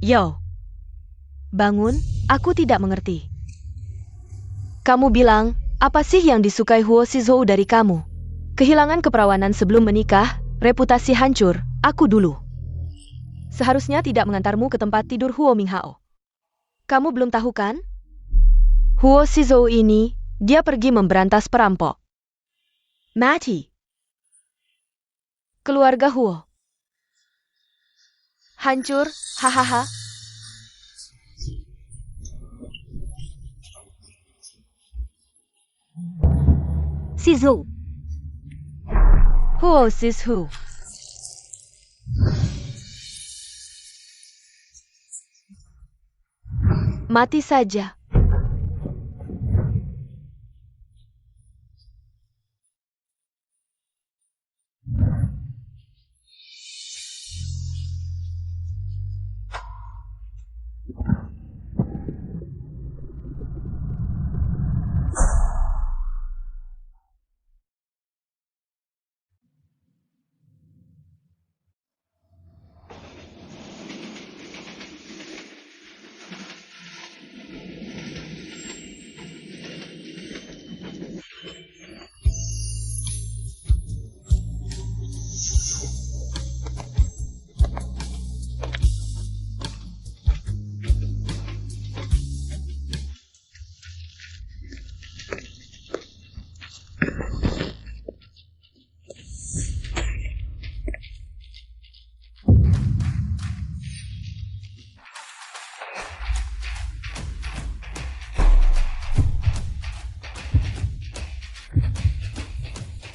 Yo. Bangun, aku tidak mengerti. Kamu bilang, apa sih yang disukai Huo Shizhou dari kamu? Kehilangan keperawanan sebelum menikah, reputasi hancur, aku dulu. Seharusnya tidak mengantarmu ke tempat tidur Huo Minghao. Kamu belum tahu kan? Huo Shizhou ini, dia pergi memberantas perampok. Mati. Keluarga Huo. Hancur, hahaha. Shizhou. Huo Shizhou. Mati saja.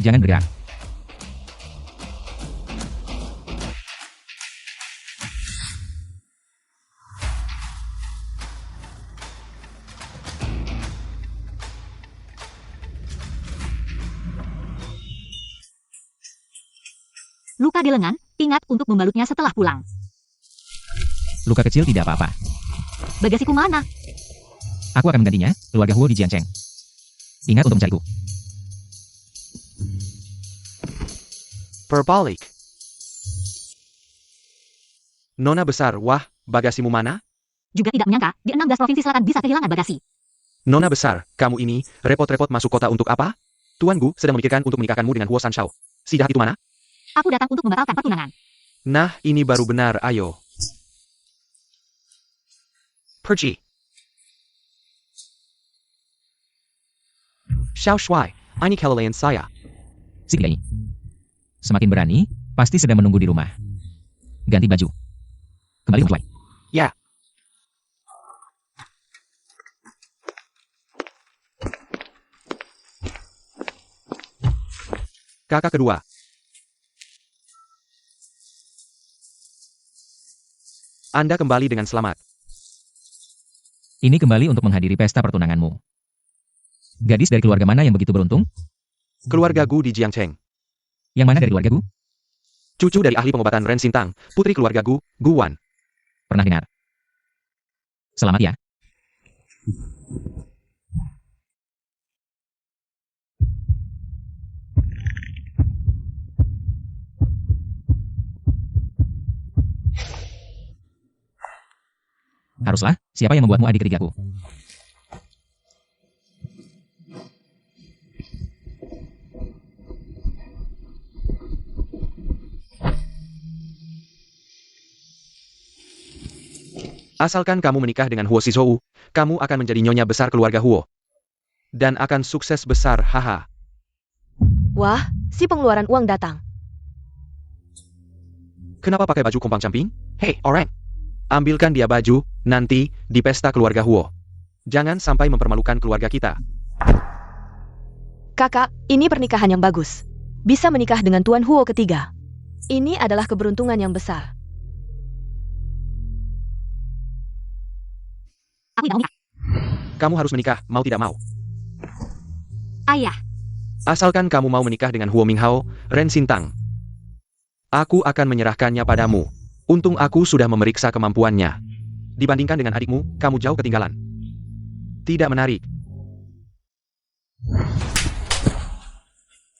Jangan bergerak. Luka di lengan, ingat untuk membalutnya setelah pulang. Luka kecil tidak apa-apa. Bagasiku mana? Aku akan menggantinya, keluarga Huo di Jiangcheng. Ingat untuk mencariku. Berbalik. Nona besar, wah, bagasimu mana? Juga tidak menyangka, di 16 provinsi selatan bisa kehilangan bagasi. Nona besar, kamu ini, repot-repot masuk kota untuk apa? Tuan Gu sedang memikirkan untuk menikahkanmu dengan Huo Sanshao. Si jahat itu mana? Aku datang untuk membatalkan pertunangan. Nah, ini baru benar, ayo. Pergi. Xiao Shuai, ini kelelayan saya. Si gila ini. Semakin berani, pasti sedang menunggu di rumah. Ganti baju. Kembali mencuai. Ya. Kakak kedua. Anda kembali dengan selamat. Ini kembali untuk menghadiri pesta pertunanganmu. Gadis dari keluarga mana yang begitu beruntung? Keluarga Gu di Jiangcheng. Yang mana dari keluarga Gu? Cucu dari ahli pengobatan Ren Xintang, putri keluarga Gu, Gu Wan. Pernah dengar. Selamat ya. Haruslah, siapa yang membuatmu adik ketigaku? Asalkan kamu menikah dengan Huo Shizhou, kamu akan menjadi nyonya besar keluarga Huo. Dan akan sukses besar, haha. Wah, si pengeluaran uang datang. Kenapa pakai baju kompang camping? Hei, orang. Ambilkan dia baju, nanti, di pesta keluarga Huo. Jangan sampai mempermalukan keluarga kita. Kakak, ini pernikahan yang bagus. Bisa menikah dengan Tuan Huo ketiga. Ini adalah keberuntungan yang besar. Aku tidak mau nikah. Kamu harus menikah, mau tidak mau. Ayah. Asalkan kamu mau menikah dengan Huo Minghao, Ren Xintang. Aku akan menyerahkannya padamu. Untung aku sudah memeriksa kemampuannya. Dibandingkan dengan adikmu, kamu jauh ketinggalan. Tidak menarik.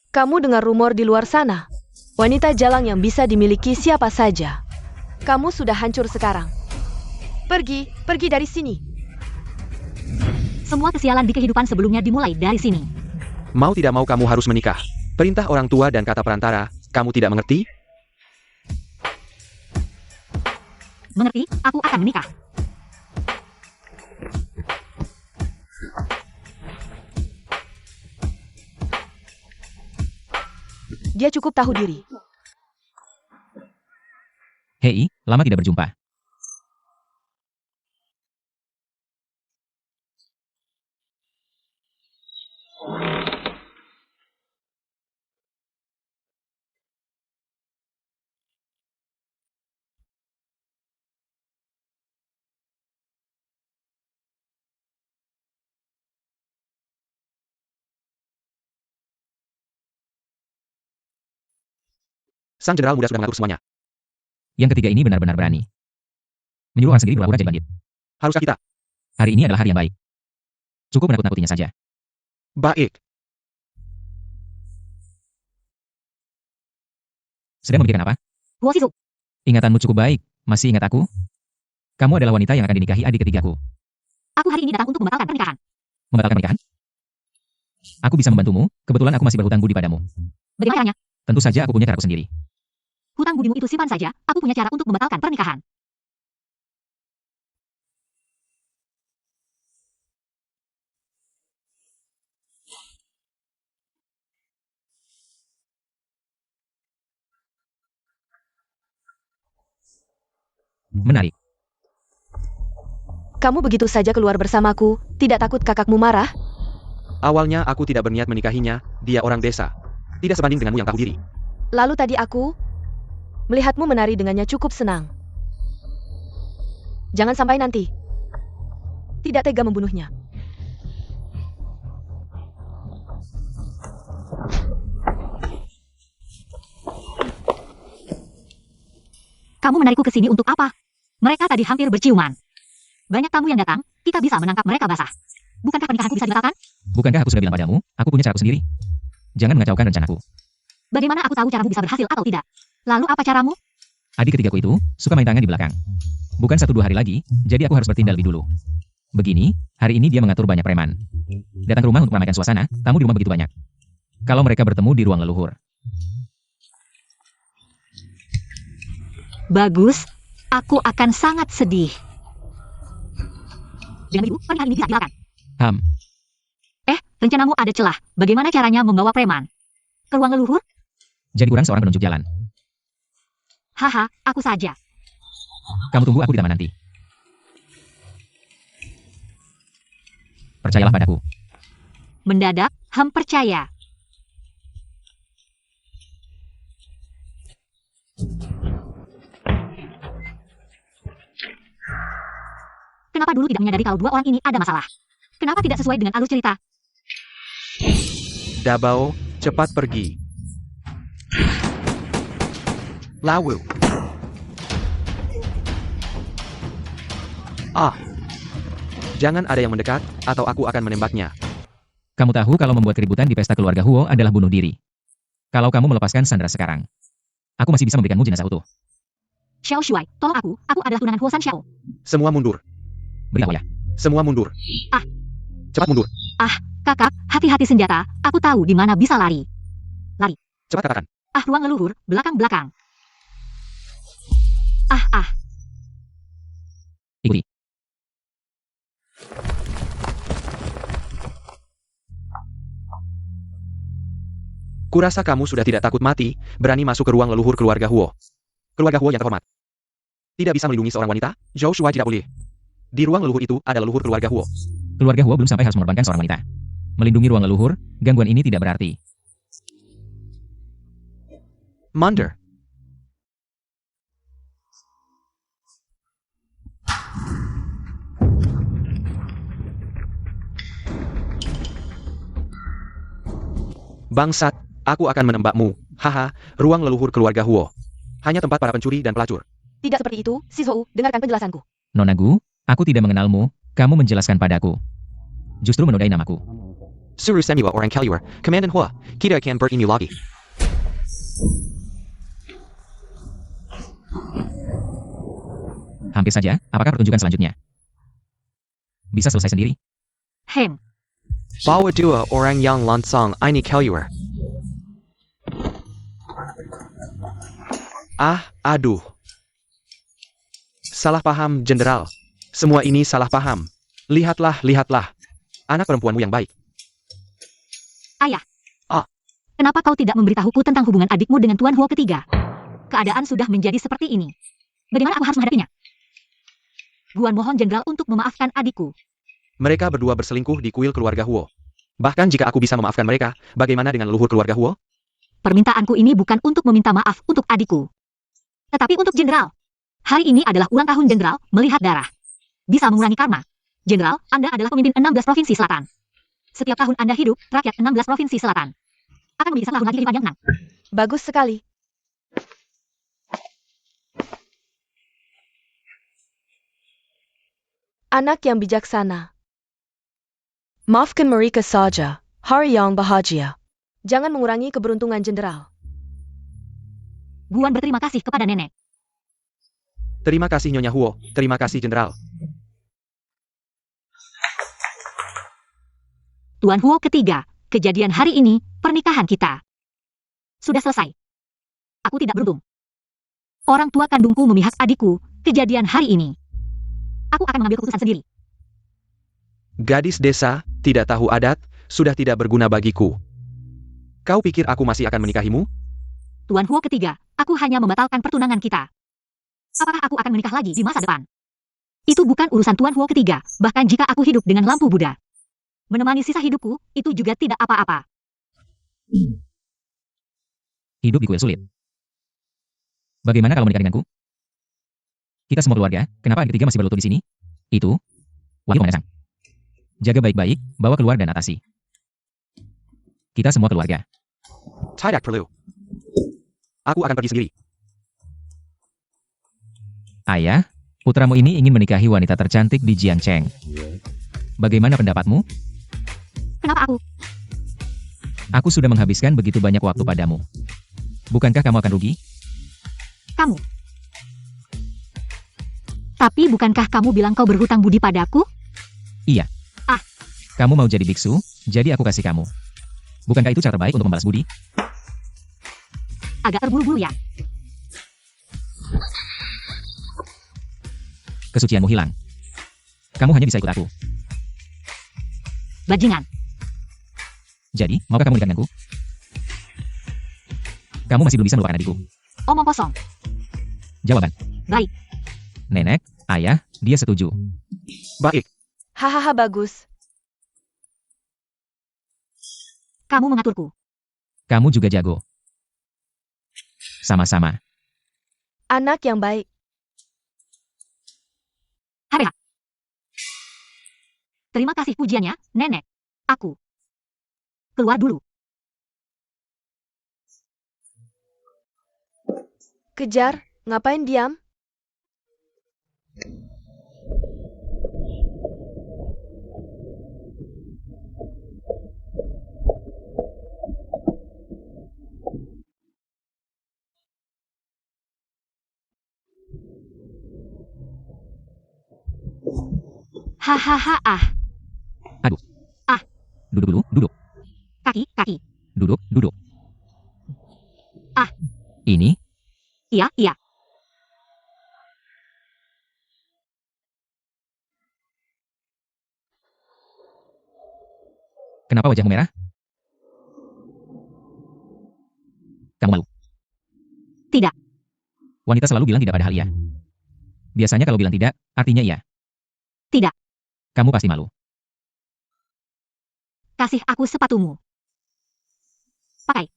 Kamu dengar rumor di luar sana? Wanita jalang yang bisa dimiliki siapa saja. Kamu sudah hancur sekarang. Pergi dari sini. Semua kesialan di kehidupan sebelumnya dimulai dari sini. Mau tidak mau kamu harus menikah. Perintah orang tua dan kata perantara, kamu tidak mengerti? Mengerti? Aku akan menikah. Dia cukup tahu diri. Hei, lama tidak berjumpa. Sang jenderal muda sudah mengatur semuanya. Yang ketiga ini benar-benar berani. Menyuruh orang sendiri berpura-pura jadi bandit. Haruskah kita? Hari ini adalah hari yang baik. Cukup menakut-nakutinya saja. Baik. Sedang memikirkan apa? Huo Shizu, Ingatanmu cukup baik. Masih ingat aku? Kamu adalah wanita yang akan dinikahi adik ketigaku. aku hari ini datang untuk membatalkan pernikahan. Membatalkan pernikahan? Aku bisa membantumu. Kebetulan aku masih berhutang budi padamu. Bagaimana caranya? Tentu saja aku punya caraku sendiri. Hutang budimu itu simpan saja, aku punya cara untuk membatalkan pernikahan. Menarik. Kamu begitu saja keluar bersamaku, tidak takut kakakmu marah? Awalnya aku tidak berniat menikahinya, dia orang desa. Tidak sebanding denganmu yang tahu diri. Lalu tadi aku melihatmu menari dengannya cukup senang. Jangan sampai nanti. Tidak tega membunuhnya. Kamu menarikku ke sini untuk apa? Mereka tadi hampir berciuman. Banyak tamu yang datang, kita bisa menangkap mereka basah. Bukankah pernikahanku bisa dibatalkan? Bukankah aku sudah bilang padamu, aku punya caraku sendiri? Jangan mengacaukan rencanaku. Bagaimana aku tahu caramu bisa berhasil atau tidak? Lalu apa caramu? Adik ketigaku itu suka main tangan di belakang. Bukan 1-2 hari lagi, jadi aku harus bertindak lebih dulu. Begini, hari ini dia mengatur banyak preman. Datang ke rumah untuk meramaikan suasana, tamu di rumah begitu banyak. Kalau mereka bertemu di ruang leluhur. Bagus, aku akan sangat sedih. Dengan begitu, pernikahan ini bisa dibatalkan. Rencanamu ada celah. Bagaimana caranya membawa preman ke ruang leluhur? Jadi kurang seorang penunjuk jalan. Haha, aku saja. Kamu tunggu aku di taman nanti. Percayalah padaku. Mendadak, Ham percaya. Kenapa dulu tidak menyadari kalau dua orang ini ada masalah? Kenapa tidak sesuai dengan alur cerita? Dabao, cepat pergi. Lawu. Jangan ada yang mendekat, atau aku akan menembaknya. Kamu tahu kalau membuat keributan di pesta keluarga Huo adalah bunuh diri. Kalau kamu melepaskan Sandra sekarang, aku masih bisa memberikanmu jenazah utuh. Xiao Shuai, tolong aku adalah tunangan Huo San Xiao. Semua mundur. Beri aku ya. Semua mundur. Cepat mundur. Kakak, hati-hati senjata, aku tahu di mana bisa lari. Cepat katakan. Ruang leluhur, belakang-belakang. Ikuti. Kurasa kamu sudah tidak takut mati, berani masuk ke ruang leluhur keluarga Huo. Keluarga Huo yang terhormat. Tidak bisa melindungi seorang wanita, Zhou Shuai tidak boleh. Di ruang leluhur itu ada leluhur keluarga Huo. Keluarga Huo belum sampai harus mengorbankan seorang wanita. Melindungi ruang leluhur, gangguan ini tidak berarti. Munder. Bangsat, aku akan menembakmu. Haha, ruang leluhur keluarga Huo. Hanya tempat para pencuri dan pelacur. Tidak seperti itu, Shizou, dengarkan penjelasanku. Nona Gu, aku tidak mengenalmu, kamu menjelaskan padaku. Justru menodai namaku. Suru Semua orang Kaluar, Komandan Hua, kita akan bertemu lagi. Hampir saja, apakah pertunjukan selanjutnya? Bisa selesai sendiri. Bawa dua orang yang langsung ini keluar. Aduh. Salah paham, Jenderal. Semua ini salah paham. Lihatlah. Anak perempuanmu yang baik. Ayah. Ah. Kenapa kau tidak memberitahuku tentang hubungan adikmu dengan Tuan Huo ketiga? Keadaan sudah menjadi seperti ini. Bagaimana aku harus menghadapinya? Guan mohon Jenderal untuk memaafkan adikku. Mereka berdua berselingkuh di kuil keluarga Huo. Bahkan jika aku bisa memaafkan mereka, bagaimana dengan leluhur keluarga Huo? Permintaanku ini bukan untuk meminta maaf untuk adikku, tetapi untuk Jenderal. Hari ini adalah ulang tahun Jenderal melihat darah. Bisa mengurangi karma. Jenderal, Anda adalah pemimpin 16 Provinsi Selatan. Setiap tahun Anda hidup, rakyat 16 Provinsi Selatan akan memiliki 1 tahun lagi lipat yang menang. Bagus sekali. Anak yang bijaksana. Maafkan mereka saja, hari yang bahagia. Jangan mengurangi keberuntungan Jenderal. Guan berterima kasih kepada nenek. Terima kasih Nyonya Huo, terima kasih Jenderal. Tuan Huo ketiga, kejadian hari ini, pernikahan kita sudah selesai. Aku tidak beruntung. Orang tua kandungku memihak adikku, kejadian hari ini. Aku akan mengambil keputusan sendiri. Gadis desa, tidak tahu adat, sudah tidak berguna bagiku. Kau pikir aku masih akan menikahimu? Tuan Huo ketiga, aku hanya membatalkan pertunangan kita. Apakah aku akan menikah lagi di masa depan? Itu bukan urusan Tuan Huo ketiga, bahkan jika aku hidup dengan lampu Buddha. Menemani sisa hidupku, itu juga tidak apa-apa. Hidup di kuil sulit. Bagaimana kalau menikah denganku? Kita semua keluarga, kenapa adik ketiga masih berlutut di sini? Itu wahyu pengesang. Jaga baik-baik, bawa keluar dan atasi. Kita semua keluarga. Tidak perlu. Aku akan pergi sendiri. Ayah, putramu ini ingin menikahi wanita tercantik di Jiangcheng. Bagaimana pendapatmu? Kenapa aku? Aku sudah menghabiskan begitu banyak waktu padamu. Bukankah kamu akan rugi? Kamu. Tapi bukankah kamu bilang kau berhutang budi padaku? Iya. Kamu mau jadi biksu, jadi aku kasih kamu. Bukankah itu cara terbaik untuk membalas budi? Agak terburu-buru ya. Kesucianmu hilang. Kamu hanya bisa ikut aku. Bajingan. Jadi, maukah kamu menikah denganku? Kamu masih belum bisa melupakan adikku. Omong kosong. Jawaban. Baik. Nenek, ayah, dia setuju. Baik. Hahaha bagus. Kamu mengaturku. Kamu juga jago. Sama-sama. Anak yang baik. Hareha. Terima kasih pujiannya, nenek. Aku keluar dulu. Kejar, ngapain diam? Hahaha Duduk dulu, duduk. Kaki. Duduk, duduk. Ah. Ini, Iya. kenapa wajahmu merah? Kamu malu? Tidak. Wanita selalu bilang tidak pada hal iya. Biasanya kalau bilang tidak, artinya iya. Tidak. Kamu pasti malu. Kasih aku sepatumu. Pakai.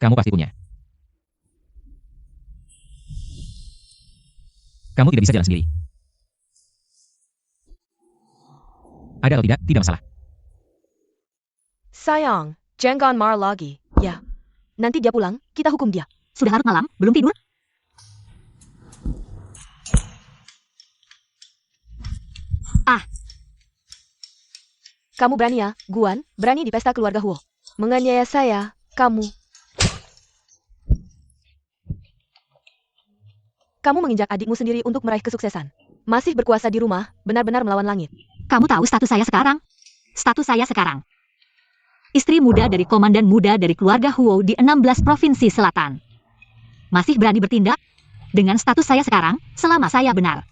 Kamu pasti punya. Kamu tidak bisa jalan sendiri. Ada atau tidak masalah. Sayang, jangan marah lagi. Ya. Nanti dia pulang, kita hukum dia. Sudah larut malam, belum tidur? Kamu berani ya, Guan, berani di pesta keluarga Huo. menganiaya saya, kamu. Kamu menginjak adikmu sendiri untuk meraih kesuksesan. Masih berkuasa di rumah, benar-benar melawan langit. Kamu tahu status saya sekarang? Status saya sekarang. Istri muda dari komandan muda dari keluarga Huo di 16 provinsi selatan. Masih berani bertindak? Dengan status saya sekarang, selama saya benar.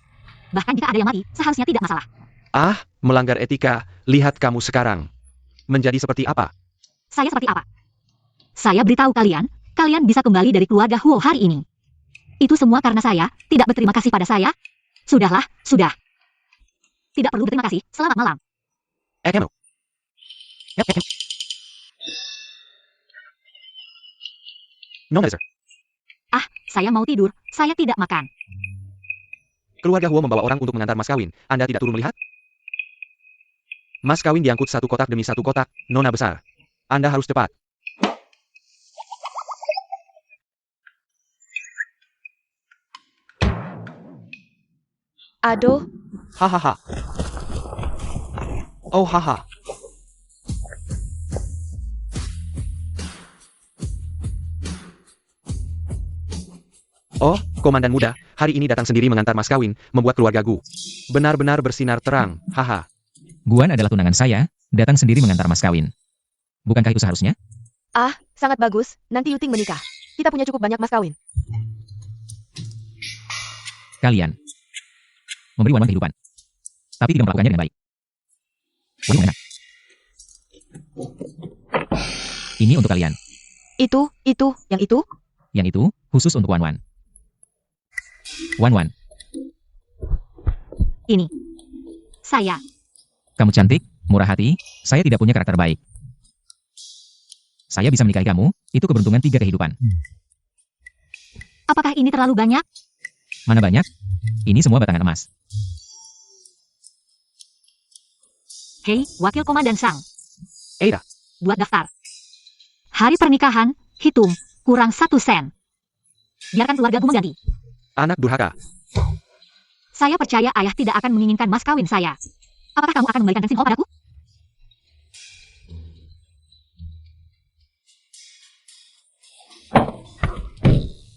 Bahkan jika ada yang mati, seharusnya tidak masalah. Ah, melanggar etika, lihat kamu sekarang. Menjadi seperti apa? Saya seperti apa? Saya beritahu kalian, kalian bisa kembali dari keluarga Huo hari ini. Itu semua karena saya tidak berterima kasih pada saya. Sudahlah, sudah. Tidak perlu berterima kasih, selamat malam. Ekemo. No, sir. Ah, saya mau tidur, saya tidak makan. Keluarga Huo membawa orang untuk mengantar mas kawin. Anda tidak turun melihat? Mas kawin diangkut satu kotak demi satu kotak, nona besar. Anda harus cepat. Aduh, Hahaha. Oh haha. Oh, komandan muda, hari ini datang sendiri mengantar mas kawin, membuat keluarga Gu benar-benar bersinar terang, haha. Guan adalah tunangan saya, datang sendiri mengantar mas kawin. Bukankah itu seharusnya? sangat bagus, nanti Yuting menikah. Kita punya cukup banyak mas kawin. Kalian memberi Wan kehidupan, tapi tidak melakukannya dengan baik. Waduh, enak. Ini untuk kalian. Yang itu? Yang itu, khusus untuk Wan Wan. Wan Wan, Ini. Saya. kamu cantik, murah hati, saya tidak punya karakter baik. Saya bisa menikahi kamu, itu keberuntungan 3 kehidupan. Apakah ini terlalu banyak? Mana banyak? Ini semua batangan emas. Hei, Wakil Komandan Sang. Eira. Buat daftar. Hari pernikahan, hitung, kurang 1 sen. Biarkan keluargaku mengganti. Anak durhaka. Saya percaya ayah tidak akan menginginkan mas kawin saya. Apakah kamu akan memberikan Rensin Ho padaku?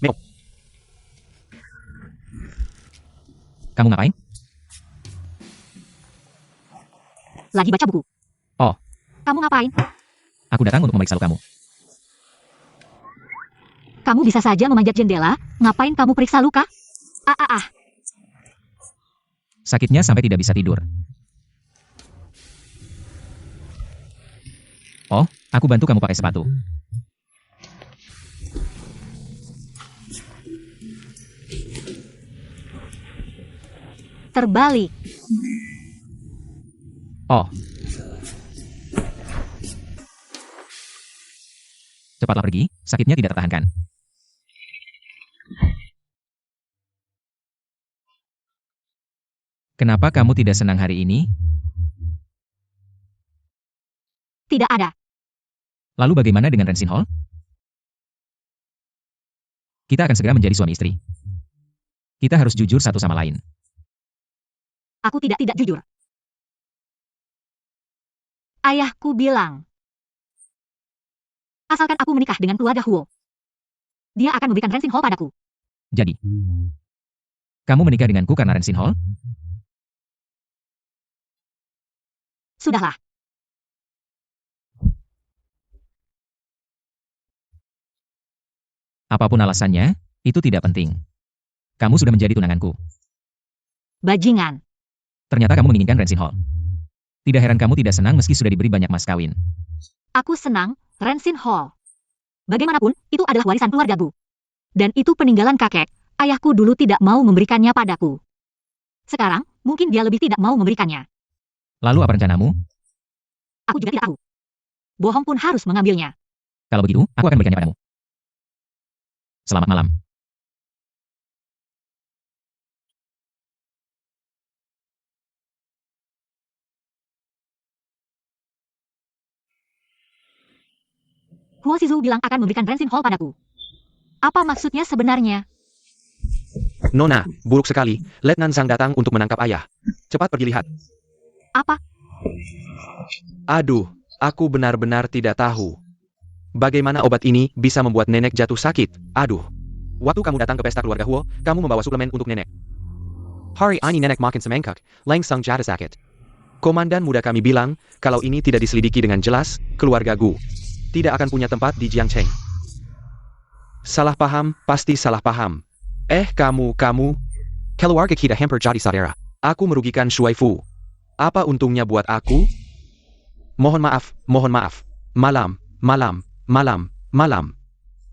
Meo. Kamu ngapain? Lagi baca buku. Oh. Kamu ngapain? Aku datang untuk memeriksa lukamu. Kamu bisa saja memanjat jendela. Ngapain kamu periksa luka? Sakitnya sampai tidak bisa tidur. Oh, aku bantu kamu pakai sepatu. Terbalik. Oh. Cepatlah pergi, sakitnya tidak tertahankan. Kenapa kamu tidak senang hari ini? Tidak ada. Lalu bagaimana dengan Rensin Hall? Kita akan segera menjadi suami istri. Kita harus jujur satu sama lain. Aku tidak jujur. Ayahku bilang, asalkan aku menikah dengan keluarga Huo, dia akan memberikan Rensin Hall padaku. Jadi, kamu menikah denganku karena Rensin Hall? Sudahlah. Apapun alasannya, itu tidak penting. Kamu sudah menjadi tunanganku. Bajingan. Ternyata kamu menginginkan Rensin Hall. Tidak heran kamu tidak senang meski sudah diberi banyak mas kawin. Aku senang, Rensin Hall. Bagaimanapun, itu adalah warisan keluargaku. Dan itu peninggalan kakek. Ayahku dulu tidak mau memberikannya padaku. Sekarang, mungkin dia lebih tidak mau memberikannya. Lalu apa rencanamu? Aku juga tidak tahu. Bohong pun harus mengambilnya. Kalau begitu, aku akan berikannya padamu. Selamat malam. Huo Shizu bilang akan memberikan Rensin Hall padaku. Apa maksudnya sebenarnya? Nona, buruk sekali. Letnan Sang datang untuk menangkap ayah. Cepat pergi lihat. Apa? Aduh, aku benar-benar tidak tahu. Bagaimana obat ini bisa membuat nenek jatuh sakit? Aduh. Waktu kamu datang ke pesta keluarga Huo, kamu membawa suplemen untuk nenek. Hari ini nenek makin semengkak, langsung jatuh sakit. Komandan muda kami bilang, kalau ini tidak diselidiki dengan jelas, keluarga Gu tidak akan punya tempat di Jiangcheng. Salah paham, pasti salah paham. Kamu. Keluarga kita hampir jadi saudara. Aku merugikan Shuai Fu. Apa untungnya buat aku? Mohon maaf. Malam.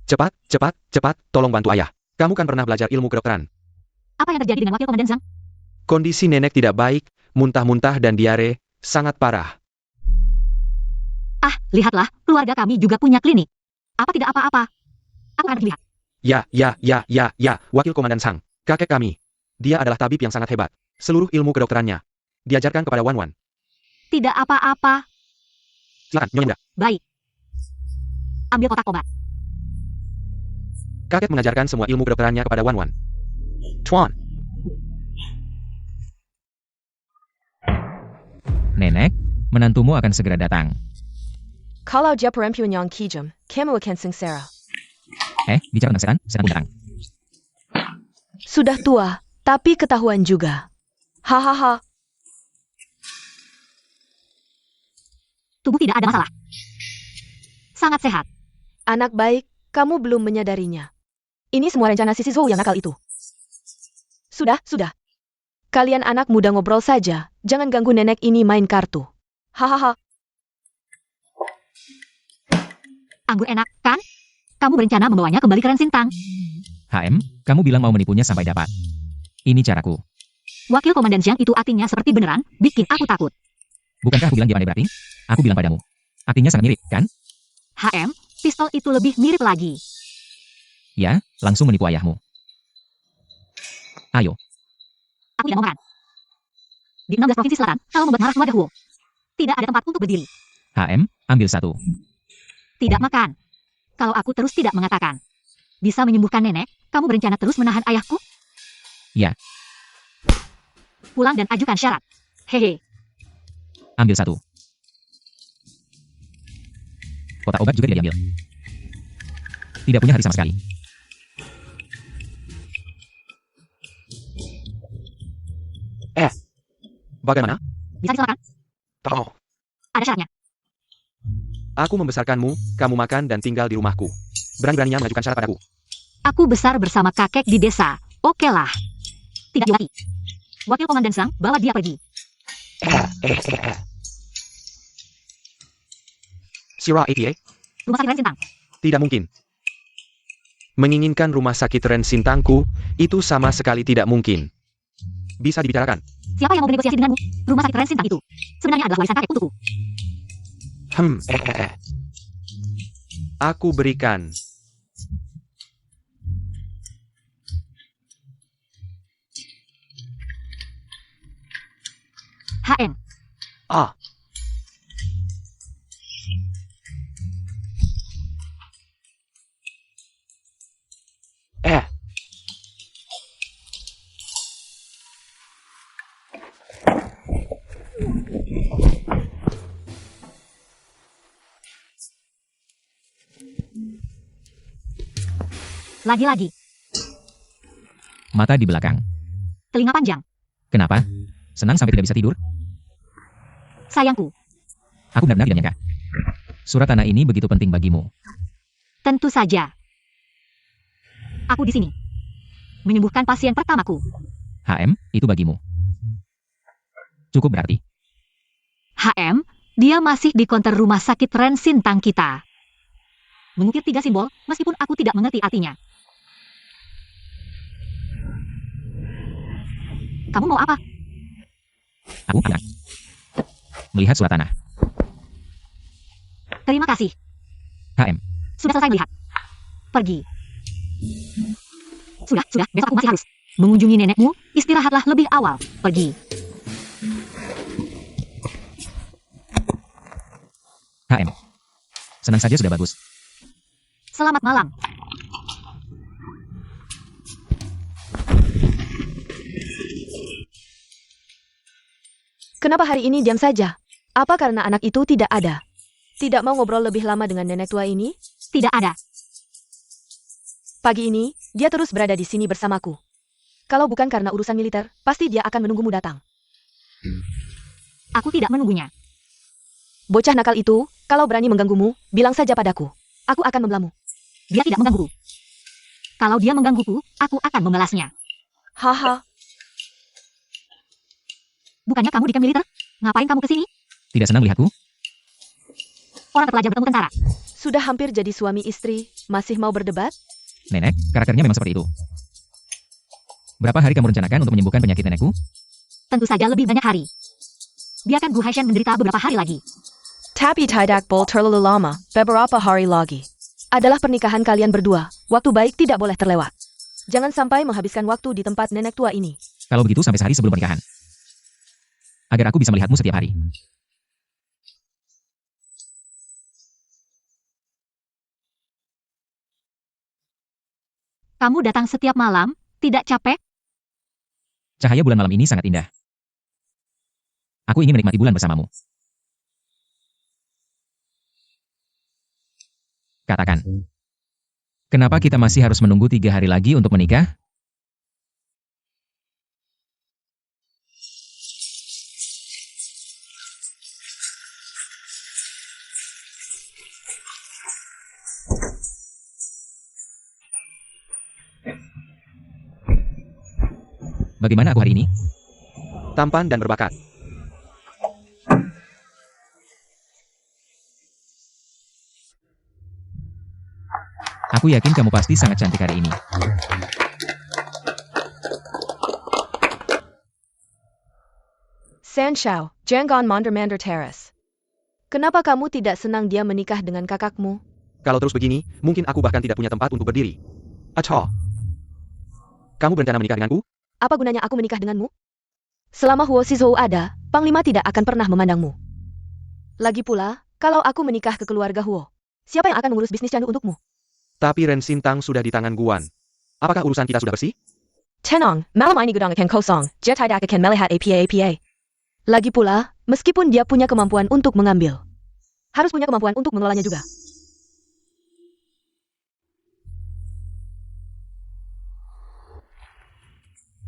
Cepat, tolong bantu ayah. Kamu kan pernah belajar ilmu kedokteran. Apa yang terjadi dengan Wakil Komandan Zhang? Kondisi nenek tidak baik, muntah-muntah dan diare, sangat parah. Ah, lihatlah, keluarga kami juga punya klinik. Apa tidak apa-apa? Aku akan lihat. Ya, Wakil Komandan Zhang, kakek kami. Dia adalah tabib yang sangat hebat. Seluruh ilmu kedokterannya diajarkan kepada Wan Wan. Tidak apa-apa. Silakan, Nyonya. Baik. Ambil kotak obat. Kakek mengajarkan semua ilmu kedokterannya kepada Wan Wan. Tuan. Nenek, menantumu akan segera datang. Kalau dia perempuan yang kejam, kamu akan sengsara. Bicara tentang setan pun datang. Sudah tua, tapi ketahuan juga. Hahaha. Tubuh tidak ada masalah. Sangat sehat. Anak baik, kamu belum menyadarinya. Ini semua rencana si Zhou yang nakal itu. Sudah. Kalian anak muda ngobrol saja, jangan ganggu nenek ini main kartu. Hahaha. Anggur enak, kan? Kamu berencana membawanya kembali ke Ren Sintang. Kamu bilang mau menipunya sampai dapat. Ini caraku. Wakil Komandan Zhang itu aktingnya seperti beneran, bikin aku takut. Bukankah aku bilang dia pandai berakting? Aku bilang padamu. Aktingnya sangat mirip, kan? Pistol itu lebih mirip lagi. Ya, langsung menipu ayahmu. Ayo, Aku tidak mau makan. Di 16 provinsi selatan, kalau membuat marah keluarga Huo, tidak ada tempat untuk berdiri. ambil satu. Tidak makan. Kalau aku terus tidak mengatakan, bisa menyembuhkan nenek, kamu berencana terus menahan ayahku? Ya. Pulang dan ajukan syarat. Hehe. Ambil satu. Kotak obat juga tidak diambil. Tidak punya hati sama sekali. Bagaimana? Bisa disilakan. Tahu. Ada syaratnya. Aku membesarkanmu, kamu makan dan tinggal di rumahku. Berani-beraninya mengajukan syarat padaku. Aku besar bersama kakek di desa. Oke lah. Tidak lagi. Wakil Komandan Zhang, bawa dia pergi. Sira APA? Rumah sakit Ren Sintang. Tidak mungkin. Menginginkan rumah sakit Ren Sintangku, itu sama sekali tidak mungkin. Bisa dibicarakan. Siapa yang mau bernegosiasi denganmu? Rumah sakit Ren Sintang itu sebenarnya adalah warisan kakek untukku. Aku berikan. HM. Ah. Lagi-lagi. Mata di belakang. Telinga panjang. Kenapa? Senang sampai tidak bisa tidur? Sayangku. Aku benar-benar tidak nyangka. Surat tanah ini begitu penting bagimu. Tentu saja. Aku di sini. Menyembuhkan pasien pertamaku. Itu bagimu. Cukup berarti. Dia masih di konter rumah sakit Ren Sintang kita. Mengukir 3 simbol, meskipun aku tidak mengerti artinya. Kamu mau apa? Aku akan melihat surat tanah. Terima kasih. Sudah selesai melihat. Pergi. Sudah, besok aku masih harus mengunjungi nenekmu, istirahatlah lebih awal. Pergi. Senang saja sudah bagus. Selamat malam. Kenapa hari ini diam saja? Apa karena anak itu tidak ada? Tidak mau ngobrol lebih lama dengan nenek tua ini? Tidak ada. Pagi ini, dia terus berada di sini bersamaku. Kalau bukan karena urusan militer, pasti dia akan menunggumu datang. Aku tidak menunggunya. Bocah nakal itu, kalau berani mengganggumu, bilang saja padaku. Aku akan membelamu. Dia tidak menggangguku. Kalau dia menggangguku, aku akan membalasnya. Haha, Bukannya kamu di camp militer? Ngapain kamu kesini? Tidak senang melihatku? Orang terpelajar bertemu tentara. sudah hampir jadi suami istri, masih mau berdebat? Nenek, karakternya memang seperti itu. Berapa hari kamu rencanakan untuk menyembuhkan penyakit nenekku? Tentu saja lebih banyak hari. Biarkan Gu Haishan menderita beberapa hari lagi. Tapi tidak boleh terlalu lama, beberapa hari lagi. Adalah pernikahan kalian berdua, waktu baik tidak boleh terlewat. Jangan sampai menghabiskan waktu di tempat nenek tua ini. Kalau begitu sampai sehari sebelum pernikahan. Agar aku bisa melihatmu setiap hari. Kamu datang setiap malam, tidak capek? Cahaya bulan malam ini sangat indah. Aku ingin menikmati bulan bersamamu. Katakan. Kenapa kita masih harus menunggu 3 hari lagi untuk menikah? Bagaimana aku hari ini? Tampan dan berbakat. Aku yakin kamu pasti sangat cantik hari ini. San Shao, Janggon Mander Terrace. Kenapa kamu tidak senang dia menikah dengan kakakmu? Kalau terus begini, mungkin aku bahkan tidak punya tempat untuk berdiri. Acho. Kamu berencana menikah denganku? Apa gunanya aku menikah denganmu? Selama Huo Shizhou ada, Panglima tidak akan pernah memandangmu. Lagi pula, kalau aku menikah ke keluarga Huo, siapa yang akan mengurus bisnis candu untukmu? Tapi Ren Sintang sudah di tangan Guan. Apakah urusan kita sudah bersih? Tenang, malam ini gudang akan kosong, dia tidak akan melihat apa-apa. Lagi pula, meskipun dia punya kemampuan untuk mengambil, harus punya kemampuan untuk mengelolanya juga.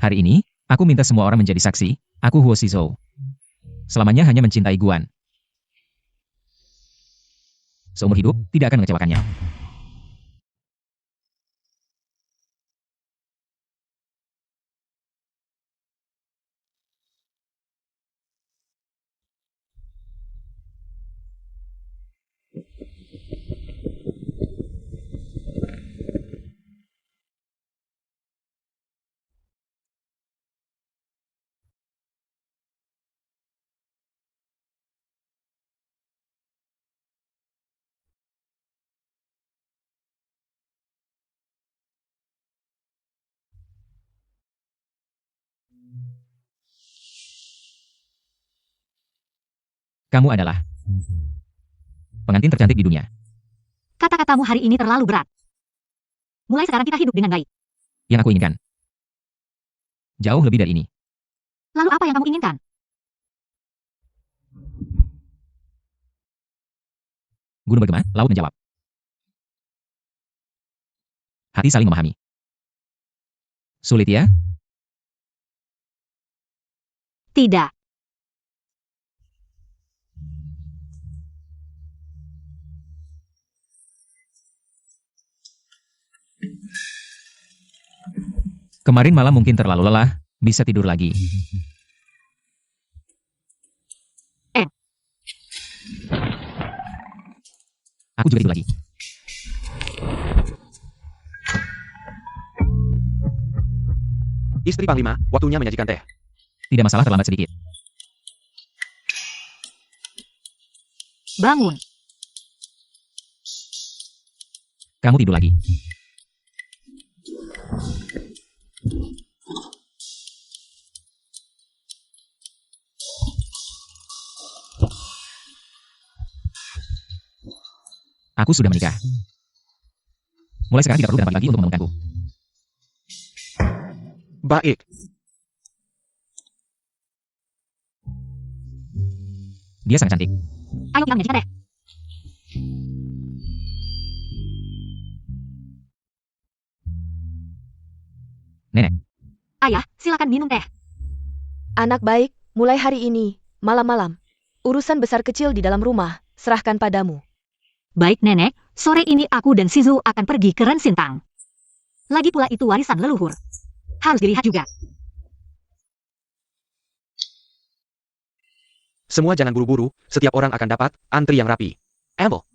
Hari ini, aku minta semua orang menjadi saksi, aku Huo Shizhou. Selamanya hanya mencintai Guan. Seumur hidup, tidak akan mengecewakannya. Kamu adalah pengantin tercantik di dunia. Kata-katamu hari ini terlalu berat. Mulai sekarang kita hidup dengan baik. Yang aku inginkan. Jauh lebih dari ini. Lalu apa yang kamu inginkan? Gunung bergema, laut menjawab. Hati saling memahami. Sulit ya? Tidak. Kemarin malam mungkin terlalu lelah, bisa tidur lagi. Aku juga tidur lagi. Istri Panglima, waktunya menyajikan teh. Tidak masalah terlambat sedikit. Bangun. Kamu tidur lagi. Aku sudah menikah. Mulai sekarang tidak perlu dan lagi untuk menemukanku. Baik. Dia sangat cantik. Ayo kita menyajikan teh. Nenek, Ayah, silakan minum teh. Anak baik, mulai hari ini, malam-malam. Urusan besar kecil di dalam rumah, serahkan padamu. Baik nenek, sore ini aku dan Shizu akan pergi ke Ren Sintang. Lagi pula itu warisan leluhur. Harus dilihat juga. Semua jangan buru-buru, setiap orang akan dapat antri yang rapi. Amble.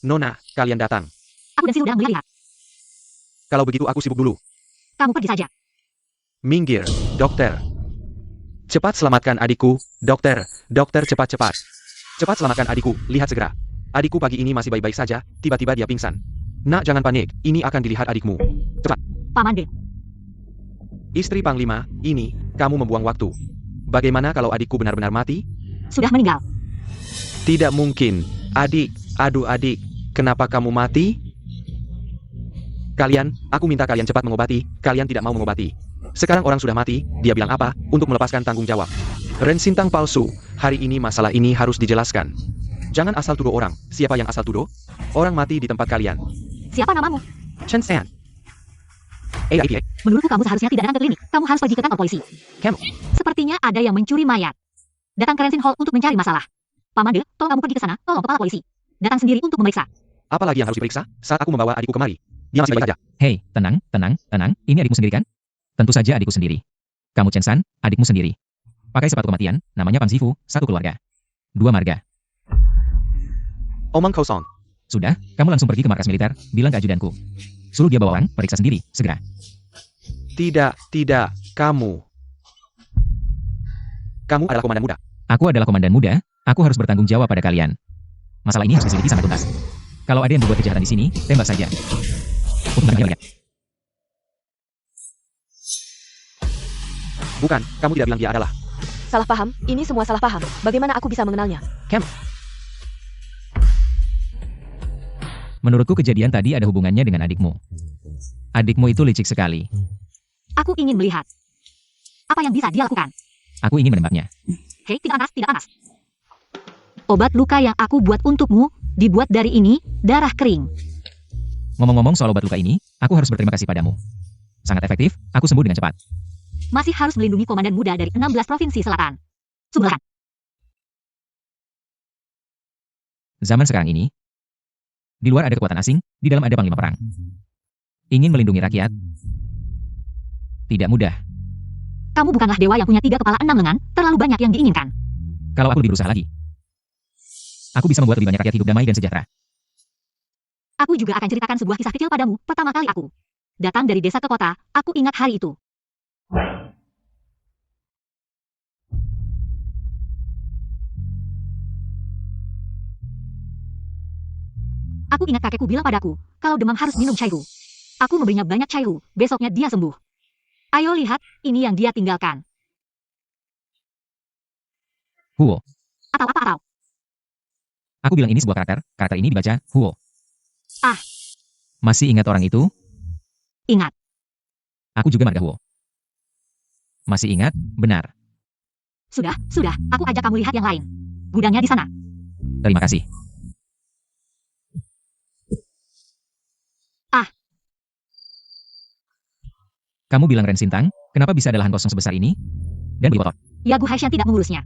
Nona, kalian datang. Aku dan Shizu sedang melihat. Kalau begitu aku sibuk dulu. Kamu pergi saja. Minggir, dokter. Cepat selamatkan adikku, dokter. Dokter cepat-cepat. Cepat selamatkan adikku, lihat segera. Adikku pagi ini masih baik-baik saja, tiba-tiba dia pingsan. Nak, jangan panik, ini akan dilihat adikmu. Cepat. Paman De. Istri Panglima, ini, kamu membuang waktu. Bagaimana kalau adikku benar-benar mati? Sudah meninggal. Tidak mungkin. Adik, aduh adik, kenapa kamu mati? Kalian, aku minta kalian cepat mengobati, kalian tidak mau mengobati. Sekarang orang sudah mati, dia bilang apa, untuk melepaskan tanggung jawab. Ren Sintang palsu, hari ini masalah ini harus dijelaskan. Jangan asal tuduh orang, siapa yang asal tuduh? Orang mati di tempat kalian. Siapa namamu? Chen San. Menurutku kamu seharusnya tidak datang ke klinik. Kamu harus pergi ke kantor polisi. Kamu. Sepertinya ada yang mencuri mayat. Datang ke Rensin Hall untuk mencari masalah. Paman De, tolong kamu pergi ke sana, tolong kepala polisi. Datang sendiri untuk memeriksa. Apalagi yang harus diperiksa, saat aku membawa adikku kemari. Dia masih baik saja. hei, tenang, tenang, tenang, ini adikmu sendiri kan? Tentu saja adikku sendiri. Kamu Chen San, adikmu sendiri. Pakai sepatu kematian, namanya Pang Zifu, satu keluarga. 2 marga. Omong kosong. Sudah, kamu langsung pergi ke markas militer, bilang ke ajudanku. Suruh dia bawa orang, periksa sendiri, segera. Tidak, kamu. Kamu adalah komandan muda. Aku adalah komandan muda, aku harus bertanggung jawab pada kalian. Masalah ini harus diselidiki sampai tuntas. Kalau ada yang berbuat kejahatan di sini, tembak saja. Untuk menangkap mereka. Bukan, kamu tidak bilang dia adalah. Salah paham, ini semua salah paham. Bagaimana aku bisa mengenalnya? Menurutku kejadian tadi ada hubungannya dengan adikmu. Adikmu itu licik sekali. Aku ingin melihat. Apa yang bisa dia lakukan? Aku ingin menembaknya. Hei, tidak panas, tidak panas. Obat luka yang aku buat untukmu, dibuat dari ini, darah kering. Ngomong-ngomong soal obat luka ini, aku harus berterima kasih padamu. Sangat efektif, aku sembuh dengan cepat. Masih harus melindungi komandan muda dari 16 provinsi selatan. Sumberkan. Zaman sekarang ini, di luar ada kekuatan asing, di dalam ada panglima perang. Ingin melindungi rakyat, tidak mudah. Kamu bukanlah dewa yang punya 3 kepala 6 lengan, terlalu banyak yang diinginkan. Kalau aku lebih berusaha lagi, aku bisa membuat lebih banyak rakyat hidup damai dan sejahtera. Aku juga akan ceritakan sebuah kisah kecil padamu, pertama kali aku datang dari desa ke kota, aku ingat hari itu. Aku ingat kakekku bilang padaku, kalau demam harus minum cairu. Aku memberinya banyak cairu, besoknya dia sembuh. Ayo lihat, ini yang dia tinggalkan. Huo. Atau. Aku bilang ini sebuah karakter ini dibaca Huo. Ah. Masih ingat orang itu? Ingat. Aku juga marga Huo. Masih ingat, benar. Sudah, aku ajak kamu lihat yang lain. Gudangnya di sana. Terima kasih. Ah. Kamu bilang Ren Sintang, kenapa bisa ada lahan kosong sebesar ini? Dan berkotor. Ya Gu Haishan tidak mengurusnya.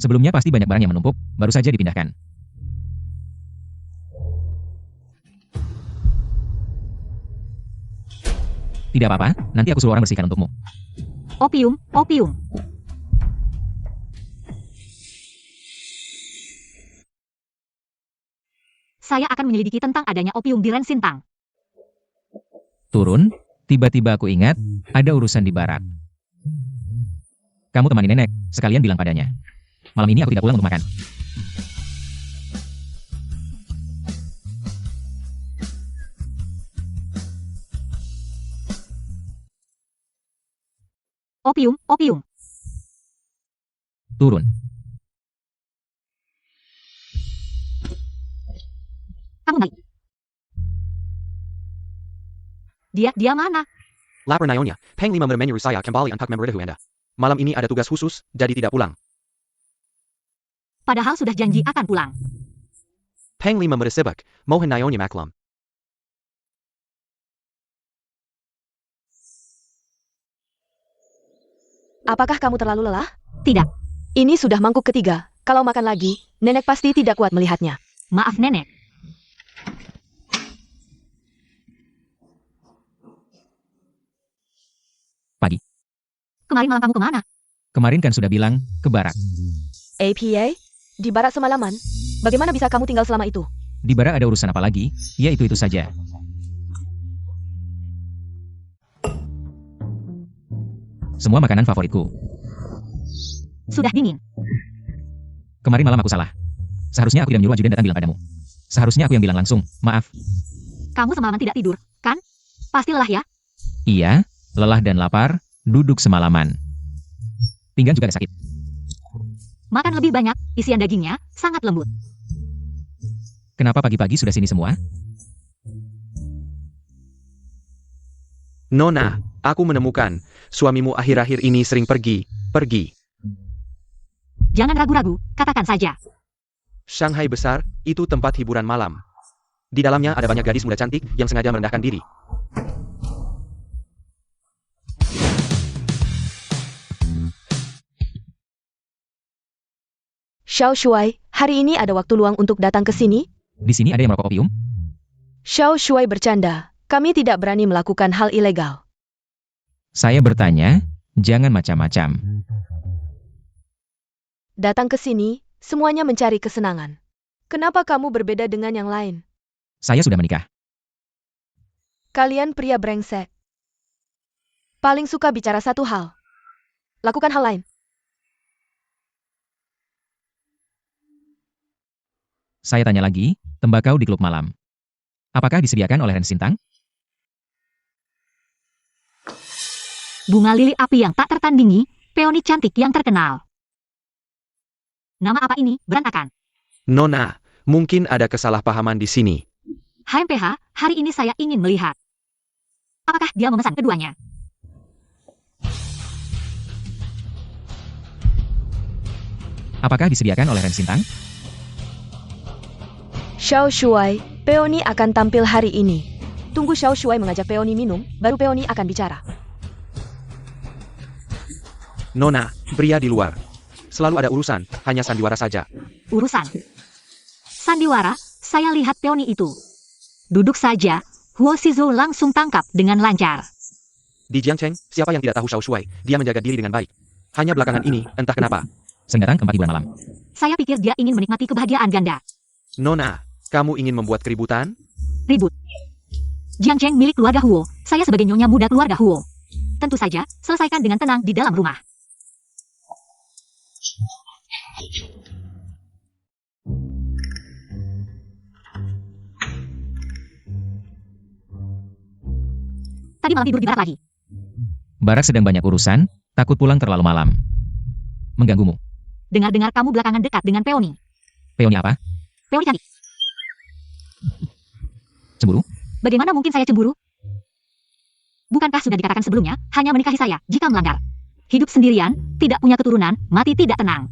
Sebelumnya pasti banyak barang yang menumpuk, baru saja dipindahkan. Tidak apa-apa, nanti aku suruh orang bersihkan untukmu. Opium. Saya akan menyelidiki tentang adanya opium di Ren Sintang. Turun, tiba-tiba aku ingat, ada urusan di barak. Kamu temani nenek, sekalian bilang padanya. Malam ini aku tidak pulang untuk makan. Opium. Turun. Kamu naik. Dia mana? Lapor Nyonya, Panglima menemani saya kembali untuk memberitahu Anda. Malam ini ada tugas khusus, jadi tidak pulang. Padahal sudah janji akan pulang. Peng 5 meresebak, mohon Naomi maklum. Apakah kamu terlalu lelah? Tidak. Ini sudah mangkuk ketiga. Kalau makan lagi, nenek pasti tidak kuat melihatnya. Maaf nenek. Pagi. Kemarin malam kamu kemana? Kemarin kan sudah bilang, ke barak. APA? Di barak semalaman? Bagaimana bisa kamu tinggal selama itu? Di barak ada urusan apa lagi? Ya itu saja. Semua makanan favoritku. Sudah dingin. Kemarin malam aku salah. Seharusnya aku yang nyuruh ajudan datang bilang padamu. Seharusnya aku yang bilang langsung, maaf. Kamu semalaman tidak tidur, kan? Pasti lelah ya? Iya, lelah dan lapar, duduk semalaman. Pinggang juga agak sakit. Makan lebih banyak, isian dagingnya sangat lembut. Kenapa pagi-pagi sudah sini semua? Nona, aku menemukan, suamimu akhir-akhir ini sering pergi. Jangan ragu-ragu, katakan saja. Shanghai besar, itu tempat hiburan malam. Di dalamnya ada banyak gadis muda cantik yang sengaja merendahkan diri. Xiao Shuai, hari ini ada waktu luang untuk datang ke sini? Di sini ada yang merokok opium? Xiao Shuai bercanda. Kami tidak berani melakukan hal ilegal. Saya bertanya, jangan macam-macam. Datang ke sini, semuanya mencari kesenangan. Kenapa kamu berbeda dengan yang lain? Saya sudah menikah. Kalian pria brengsek. Paling suka bicara satu hal. Lakukan hal lain. Saya tanya lagi, tembakau di klub malam. Apakah disediakan oleh Ren Sintang? Bunga lili api yang tak tertandingi, peoni cantik yang terkenal. Nama apa ini? Berantakan. Nona, mungkin ada kesalahpahaman di sini. HMPH, hari ini saya ingin melihat. Apakah dia memesan keduanya? Apakah disediakan oleh Ren Sintang? Xiao Shuai, Peony akan tampil hari ini. Tunggu Xiao Shuai mengajak Peony minum, baru Peony akan bicara. Nona, pria di luar. Selalu ada urusan, hanya sandiwara saja. Urusan. Sandiwara, saya lihat peoni itu. Duduk saja, Huo Shizhou langsung tangkap dengan lancar. Di Jiangcheng, siapa yang tidak tahu Xiao Shuai? Dia menjaga diri dengan baik. Hanya belakangan ini, entah kenapa. Sering datang ke tempat hiburan malam. Saya pikir dia ingin menikmati kebahagiaan ganda. Nona, kamu ingin membuat keributan? Ribut. Jiangcheng milik keluarga Huo, saya sebagai nyonya muda keluarga Huo. Tentu saja, selesaikan dengan tenang di dalam rumah. Tadi malam tidur di barak lagi. Barak sedang banyak urusan, takut pulang terlalu malam. Mengganggumu. Dengar-dengar kamu belakangan dekat dengan Peony. Peony apa? Peony cantik. Cemburu? Bagaimana mungkin saya cemburu? Bukankah sudah dikatakan sebelumnya, hanya menikahi saya jika melanggar. Hidup sendirian, tidak punya keturunan, mati tidak tenang.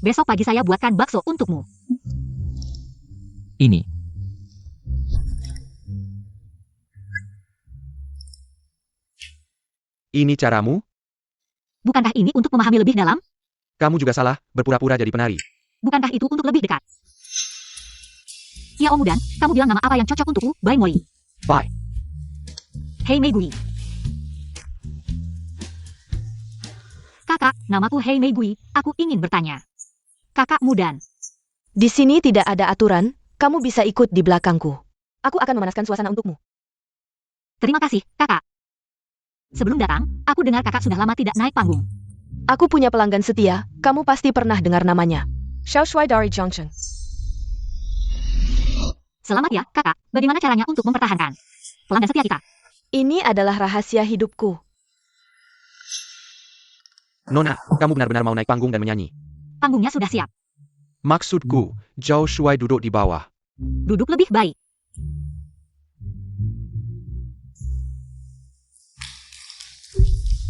Besok pagi saya buatkan bakso untukmu. Ini. Ini caramu? Bukankah ini untuk memahami lebih dalam? Kamu juga salah, berpura-pura jadi penari. Bukankah itu untuk lebih dekat? Ya Om Mudan, kamu bilang nama apa yang cocok untukku, Bai Moi. Bye. Hei Mei Gui. Kakak, namaku Hei Mei Gui, aku ingin bertanya. Kakak Mudan. Di sini tidak ada aturan, kamu bisa ikut di belakangku. Aku akan memanaskan suasana untukmu. Terima kasih, kakak. Sebelum datang, aku dengar kakak sudah lama tidak naik panggung. Aku punya pelanggan setia, kamu pasti pernah dengar namanya. Xiao Shuai dari Junction. Selamat ya, kakak. Bagaimana caranya untuk mempertahankan pelanggan setia kita? Ini adalah rahasia hidupku. Nona, kamu benar-benar mau naik panggung dan menyanyi. Panggungnya sudah siap. Maksudku, Zhao Shuai duduk di bawah. Duduk lebih baik.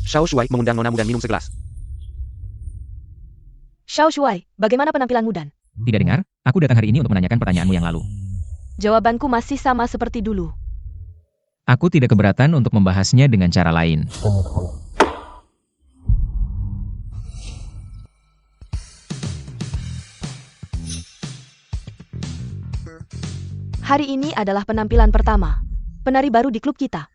Xiao Shuai mengundang Nona Mudan minum segelas. Xiao Shuai, bagaimana penampilanmu dan? Tidak dengar? Aku datang hari ini untuk menanyakan pertanyaanmu yang lalu. Jawabanku masih sama seperti dulu. Aku tidak keberatan untuk membahasnya dengan cara lain. Hari ini adalah penampilan pertama. Penari baru di klub kita.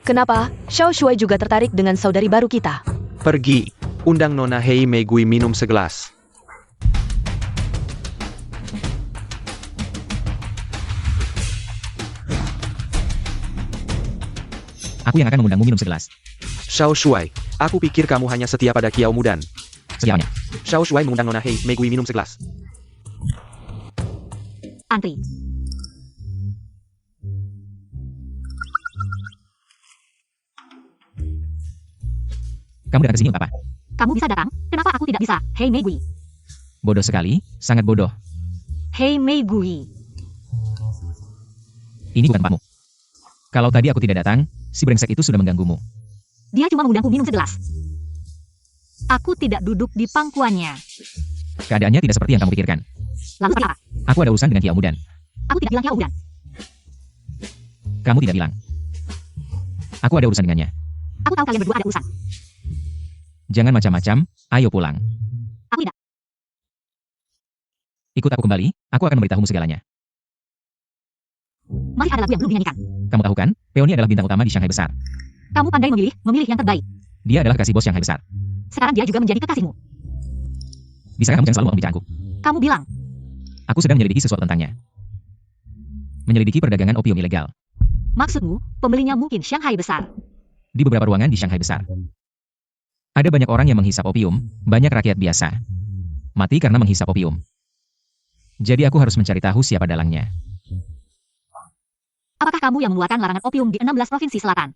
Kenapa? Xiao Shuai juga tertarik dengan saudari baru kita. Pergi. Undang Nona Hei Mei Gui minum segelas. Aku yang akan mengundangmu minum segelas. Xiao Shuai, aku pikir kamu hanya setia pada Kiao Mudan. Siapanya? Xiao Shuai mengundang Nona Hei Mei Gui minum segelas. Antri. Kamu datang ke sini untuk apa? Kamu bisa datang, kenapa aku tidak bisa? Hei Mei Gui. Bodoh sekali, sangat bodoh. Hei Mei Gui. Ini bukan tempatmu. Kalau tadi aku tidak datang, si brengsek itu sudah mengganggumu. Dia cuma mengundangku minum segelas. Aku tidak duduk di pangkuannya. Keadaannya tidak seperti yang kamu pikirkan. Lalu seperti apa? Aku ada urusan dengan Kiao Mudan. Aku tidak bilang Kiao Mudan. Kamu tidak bilang. Aku ada urusan dengannya. Aku tahu kalian berdua ada urusan. Jangan macam-macam, ayo pulang. Aku tidak. Ikut aku kembali, aku akan memberitahumu segalanya. Masih ada lagu yang belum dinyanyikan. Kamu tahu kan, Peony adalah bintang utama di Shanghai Besar. Kamu pandai memilih yang terbaik. Dia adalah kasih bos Shanghai Besar. Sekarang dia juga menjadi kekasihmu. Bisakah kamu jangan selalu membicaraku? Kamu bilang, Aku sedang menyelidiki sesuatu tentangnya. Menyelidiki perdagangan opium ilegal. maksudmu, pembelinya mungkin Shanghai Besar. Di beberapa ruangan di Shanghai Besar. Ada banyak orang yang menghisap opium, banyak rakyat biasa. Mati karena menghisap opium. Jadi aku harus mencari tahu siapa dalangnya. Apakah kamu yang mengeluarkan larangan opium di 16 provinsi selatan?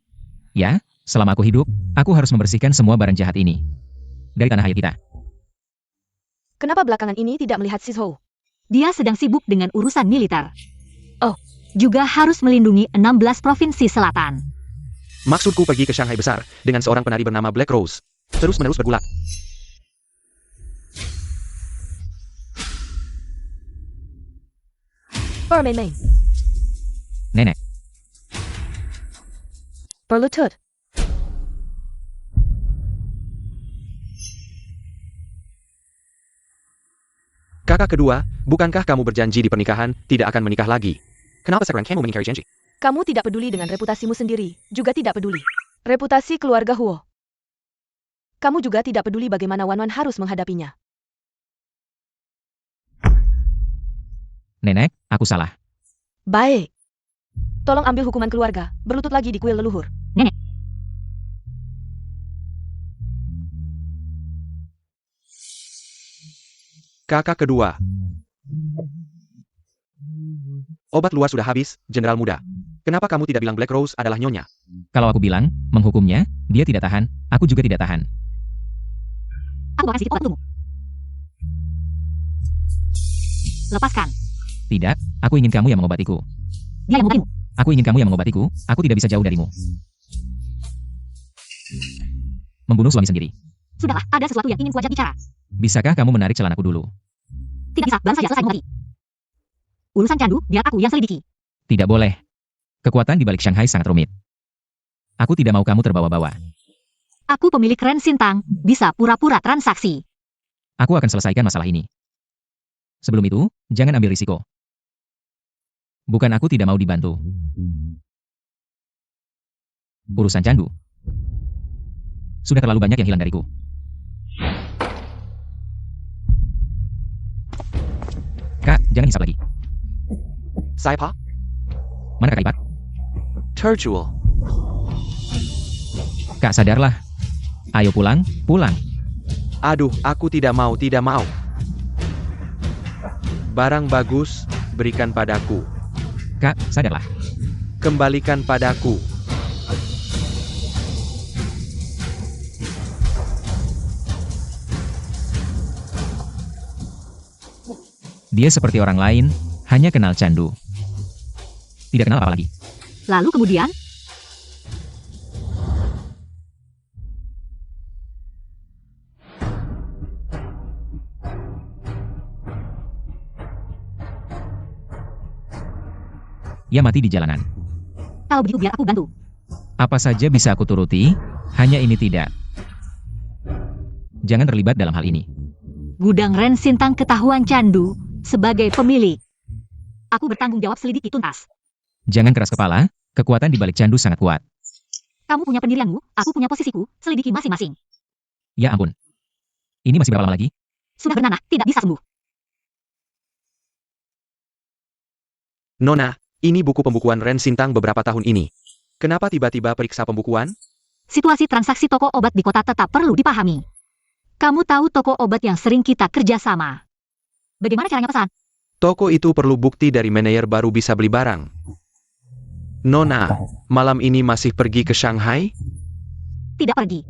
Ya, selama aku hidup, aku harus membersihkan semua barang jahat ini. Dari tanah air kita. Kenapa belakangan ini tidak melihat Sizhou? Dia sedang sibuk dengan urusan militer. Oh, juga harus melindungi 16 provinsi selatan. Maksudku pergi ke Shanghai Besar dengan seorang penari bernama Black Rose. Terus-menerus bergulat. Permain. Nenek, Berlutut. Kakak kedua, bukankah kamu berjanji di pernikahan tidak akan menikah lagi? Kenapa sekarang kamu mengingkari janji? Kamu tidak peduli dengan reputasimu sendiri, juga tidak peduli reputasi keluarga Huo. Kamu juga tidak peduli bagaimana Wan Wan harus menghadapinya. nenek, aku salah. Baik. Tolong ambil hukuman keluarga, berlutut lagi di kuil leluhur. Nenek. Kakak kedua. Obat luar sudah habis, Jenderal Muda. Kenapa kamu tidak bilang Black Rose adalah nyonya? Kalau aku bilang, menghukumnya, dia tidak tahan, aku juga tidak tahan. Aku akan sedikit obat untukmu. Lepaskan. Tidak, aku ingin kamu yang mengobatiku. Dia yang mengobatimu. Aku ingin kamu yang mengobatiku, aku tidak bisa jauh darimu. Membunuh suami sendiri. Sudahlah, ada sesuatu yang ingin kuajak bicara. Bisakah kamu menarik celanaku dulu? Tidak bisa, baru saja selesai mengobati. Urusan candu, biar aku yang selidiki. Tidak boleh. Kekuatan di balik Shanghai sangat rumit. Aku tidak mau kamu terbawa-bawa. Aku pemilik Ren Sintang, bisa pura-pura transaksi. Aku akan selesaikan masalah ini. Sebelum itu, jangan ambil risiko. Bukan aku tidak mau dibantu. Urusan candu. Sudah terlalu banyak yang hilang dariku. Kak, jangan hisap lagi. Saipa? Mana kakak ipar? Terjual. Kak, sadarlah. Ayo pulang, pulang. Aduh, aku tidak mau. Barang bagus, berikan padaku. Kak, sadarlah. Kembalikan padaku. Dia seperti orang lain, hanya kenal candu. Tidak kenal apa lagi. Lalu kemudian, Ia mati di jalanan. Kalau begitu biar aku bantu. Apa saja bisa aku turuti, hanya ini tidak. Jangan terlibat dalam hal ini. Gudang Ren Sintang ketahuan candu sebagai pemilik. Aku bertanggung jawab selidiki tuntas. Jangan keras kepala, kekuatan di balik candu sangat kuat. Kamu punya pendirianmu, aku punya posisiku, selidiki masing-masing. Ya ampun. Ini masih berapa lama lagi? Sudah bernanah, tidak bisa sembuh. Nona, ini buku pembukuan Ren Sintang beberapa tahun ini. Kenapa tiba-tiba periksa pembukuan? Situasi transaksi toko obat di kota tetap perlu dipahami. Kamu tahu toko obat yang sering kita kerjasama. Bagaimana caranya pesan? Toko itu perlu bukti dari manajer baru bisa beli barang. Nona, malam ini masih pergi ke Shanghai? Tidak pergi.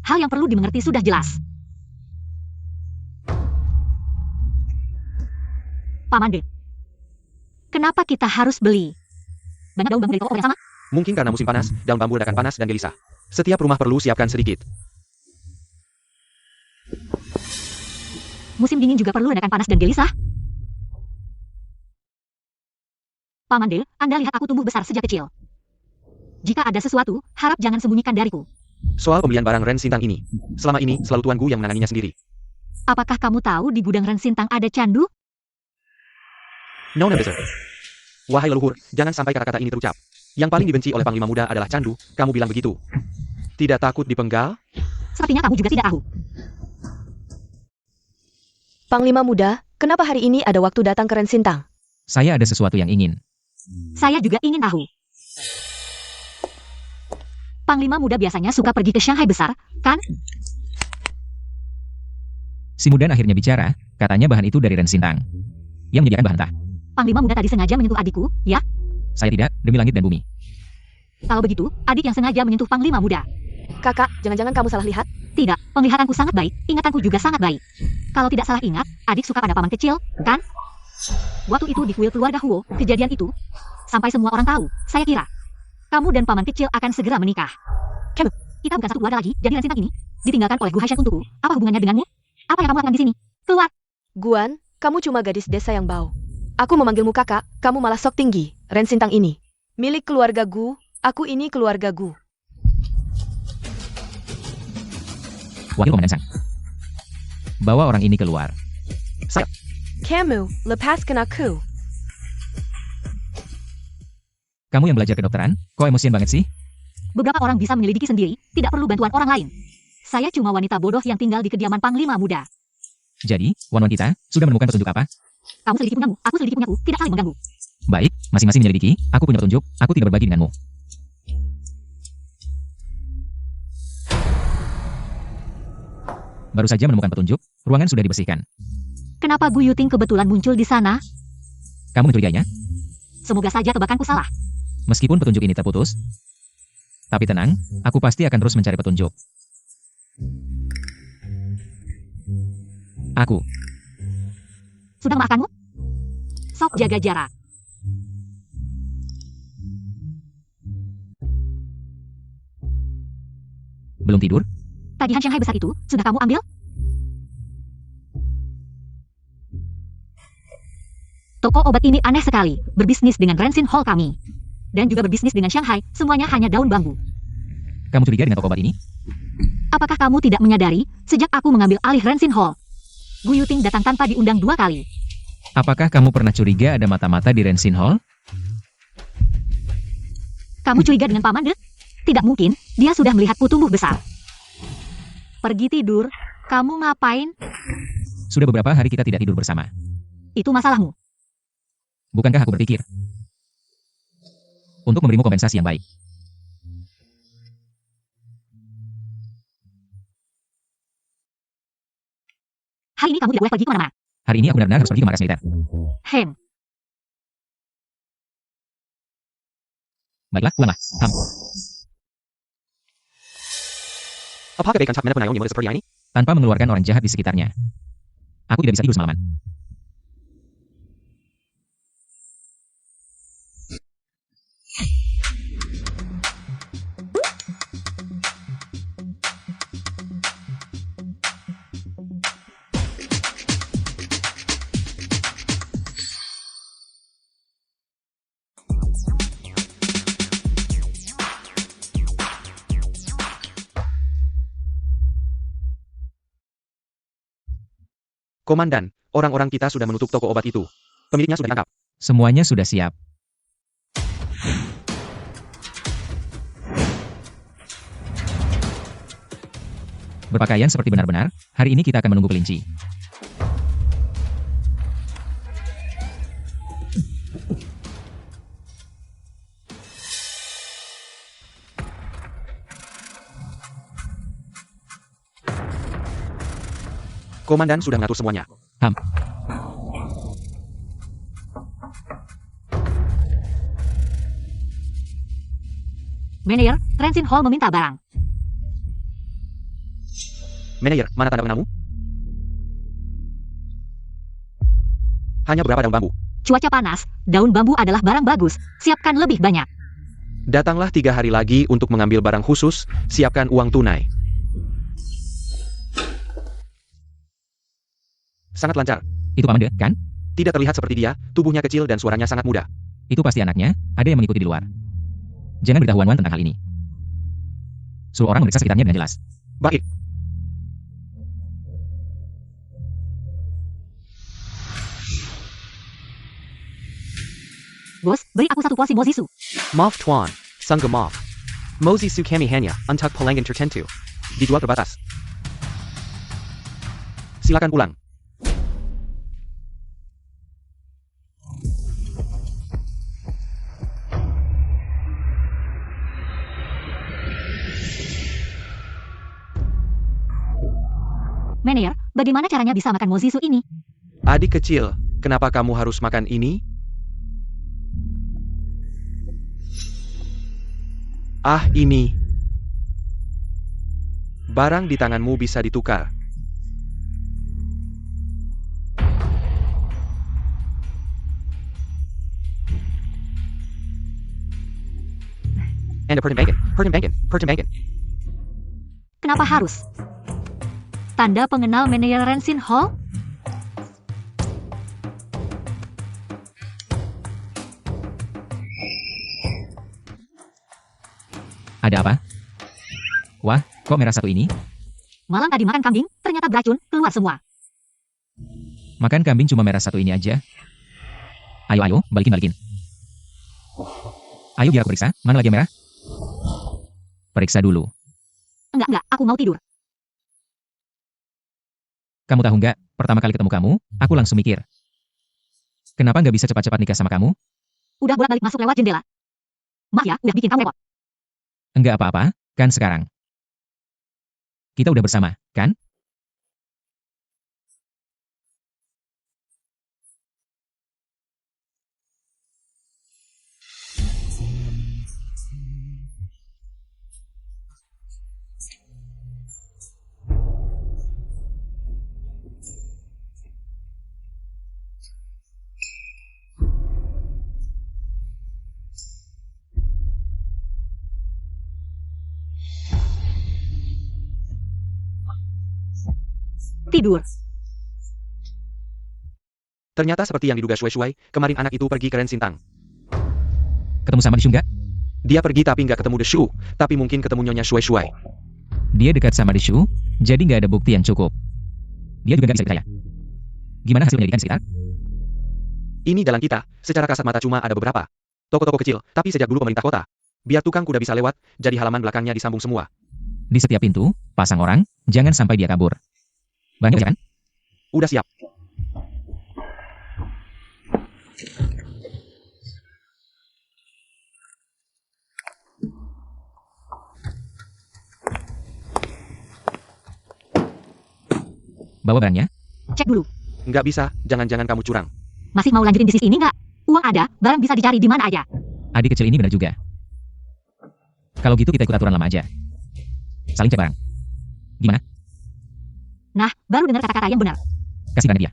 Hal yang perlu dimengerti sudah jelas. Paman De, kenapa kita harus beli banyak daun bambu dari toko yang sama? Mungkin karena musim panas, daun bambu ledakan panas dan gelisah. Setiap rumah perlu siapkan sedikit. Musim dingin juga perlu ledakan panas dan gelisah. Paman De, Anda lihat aku tumbuh besar sejak kecil. Jika ada sesuatu, harap jangan sembunyikan dariku. Soal pembelian barang Ren Sintang ini, selama ini selalu tuanku yang menanganinya sendiri. Apakah kamu tahu di gudang Ren Sintang ada candu? Nona besar. Wahai leluhur, jangan sampai kata-kata ini terucap. Yang paling dibenci oleh Panglima Muda adalah candu, kamu bilang begitu. Tidak takut dipenggal? Sepertinya kamu juga tidak tahu. Panglima Muda, kenapa hari ini ada waktu datang ke Ren Sintang? Saya ada sesuatu yang ingin. Saya juga ingin tahu. Panglima Muda biasanya suka pergi ke Shanghai besar, kan? Si Mudan akhirnya bicara, katanya bahan itu dari Ren Sintang. Yang menyediakan bahan tah. Panglima Muda tadi sengaja menyentuh adikku, ya? Saya tidak, demi langit dan bumi. Kalau begitu, adik yang sengaja menyentuh Panglima Muda. Kakak, jangan-jangan kamu salah lihat? Tidak, penglihatanku sangat baik, ingatanku juga sangat baik. Kalau tidak salah ingat, adik suka pada paman kecil, kan? Waktu itu di kuil keluarga Huo, kejadian itu, sampai semua orang tahu, saya kira kamu dan paman kecil akan segera menikah. Kem, kita bukan satu keluarga lagi, jadi Ren Sintang ini ditinggalkan oleh Gu Haishan untukku. Apa hubungannya denganmu? Apa yang kamu lakukan di sini? Keluar! Guan, kamu cuma gadis desa yang bau. Aku memanggilmu kakak, kamu malah sok tinggi. Ren Sintang ini milik keluarga Gu, aku ini keluarga Gu. Wakil Komandan Sang. Bawa orang ini keluar. Saya. Kamu, lepaskan aku. Kamu yang belajar kedokteran, kok emosian banget sih? Beberapa orang bisa menyelidiki sendiri, tidak perlu bantuan orang lain. Saya cuma wanita bodoh yang tinggal di kediaman Panglima Muda. Jadi, Wan kita sudah menemukan petunjuk apa? Kamu selidiki punyamu, aku selidiki punyaku, tidak saling mengganggu. Baik, masing-masing menyelidiki, aku punya petunjuk, aku tidak berbagi denganmu. Baru saja menemukan petunjuk, ruangan sudah dibersihkan. Kenapa Gu Yuting kebetulan muncul di sana? Kamu mencurigainya? Semoga saja tebakanku salah. Meskipun petunjuk ini terputus, tapi tenang, aku pasti akan terus mencari petunjuk. Aku. Sudah memaafkanmu? Sok jaga jarak. Belum tidur? Tagihan Shanghai besar itu, sudah kamu ambil? Toko obat ini aneh sekali, berbisnis dengan Rensin Hall kami. Dan juga berbisnis dengan Shanghai, semuanya hanya daun bambu. Kamu curiga dengan toko obat ini? Apakah kamu tidak menyadari, sejak aku mengambil alih Rensin Hall, Gu Yuting datang tanpa diundang 2 kali. Apakah kamu pernah curiga ada mata-mata di Rensin Hall? Kamu curiga dengan Paman De? Tidak mungkin, dia sudah melihatku tumbuh besar. Pergi tidur, kamu ngapain? Sudah beberapa hari kita tidak tidur bersama. Itu masalahmu. Bukankah aku berpikir untuk memberimu kompensasi yang baik? Hari ini kamu tidak boleh pergi kemana-mana. Hari ini aku benar-benar harus pergi ke markas militer. Hem, Baiklah, pulanglah. Apakah kebaikan Cap Mana Penayong yang seperti ini? Tanpa mengeluarkan orang jahat di sekitarnya. Aku tidak bisa tidur semalaman. Komandan, orang-orang kita sudah menutup toko obat itu. Pemiliknya sudah ditangkap. Semuanya sudah siap. Berpakaian seperti benar-benar, hari ini kita akan menunggu kelinci. Komandan sudah mengatur semuanya. Manajer, Rensin Hall meminta barang. Manajer, mana tanda pengenalmu? Hanya beberapa daun bambu. Cuaca panas, daun bambu adalah barang bagus. Siapkan lebih banyak. Datanglah 3 hari lagi untuk mengambil barang khusus, siapkan uang tunai. Sangat lancar. Itu Paman De, kan? Tidak terlihat seperti dia, tubuhnya kecil dan suaranya sangat muda. Itu pasti anaknya, ada yang mengikuti di luar. Jangan beritahu Wan tentang hal ini. Suruh orang memeriksa sekitarnya dengan jelas. Baik. Bos, beri aku satu porsi mozisu. Mof Tuan, Sangga Mof. Mozi Su Kami hanya, Antak Pelanggan Tertentu. Dijual terbatas. Silakan pulang. Manajer, bagaimana caranya bisa makan mozisu ini? Adik kecil, kenapa kamu harus makan ini? Ah, ini. Barang di tanganmu bisa ditukar. Anda pertembangan. Kenapa harus? Tanda pengenal manajer Rensin Hall? Ada apa? Wah, kok merah satu ini? Malam tadi makan kambing, ternyata beracun, keluar semua. Makan kambing cuma merah satu ini aja. Ayo, balikin. Ayo biar aku periksa, mana lagi yang merah? Periksa dulu. Enggak, aku mau tidur. Kamu tahu nggak, pertama kali ketemu kamu, aku langsung mikir. Kenapa nggak bisa cepat-cepat nikah sama kamu? Udah bolak-balik masuk lewat jendela. Maaf ya, udah bikin kamu repot. Enggak apa-apa, kan sekarang. Kita udah bersama, kan? Tidur. Ternyata seperti yang diduga Shuai, kemarin anak itu pergi ke Ren Sintang. Ketemu sama Dishu nggak? Dia pergi tapi nggak ketemu Deshu, tapi mungkin ketemu Nyonya Shuai. Dia dekat sama Dishu, jadi nggak ada bukti yang cukup. Dia juga nggak bisa dipercaya. Gimana hasil penyelidikan sekitar? Ini jalan kita, secara kasat mata cuma ada beberapa toko-toko kecil, tapi sejak dulu pemerintah kota, biar tukang kuda bisa lewat, jadi halaman belakangnya disambung semua. Di setiap pintu, pasang orang, jangan sampai dia kabur. Banyak aja kan? Udah siap. Bawa barangnya. Cek dulu. Nggak bisa, jangan-jangan kamu curang. Masih mau lanjutin bisnis ini nggak? Uang ada, barang bisa dicari di mana aja. Adik kecil ini benar juga. Kalau gitu kita ikut aturan lama aja. Saling cek barang. Gimana? Nah, baru dengar kata-kata yang benar. Kasih barangnya dia.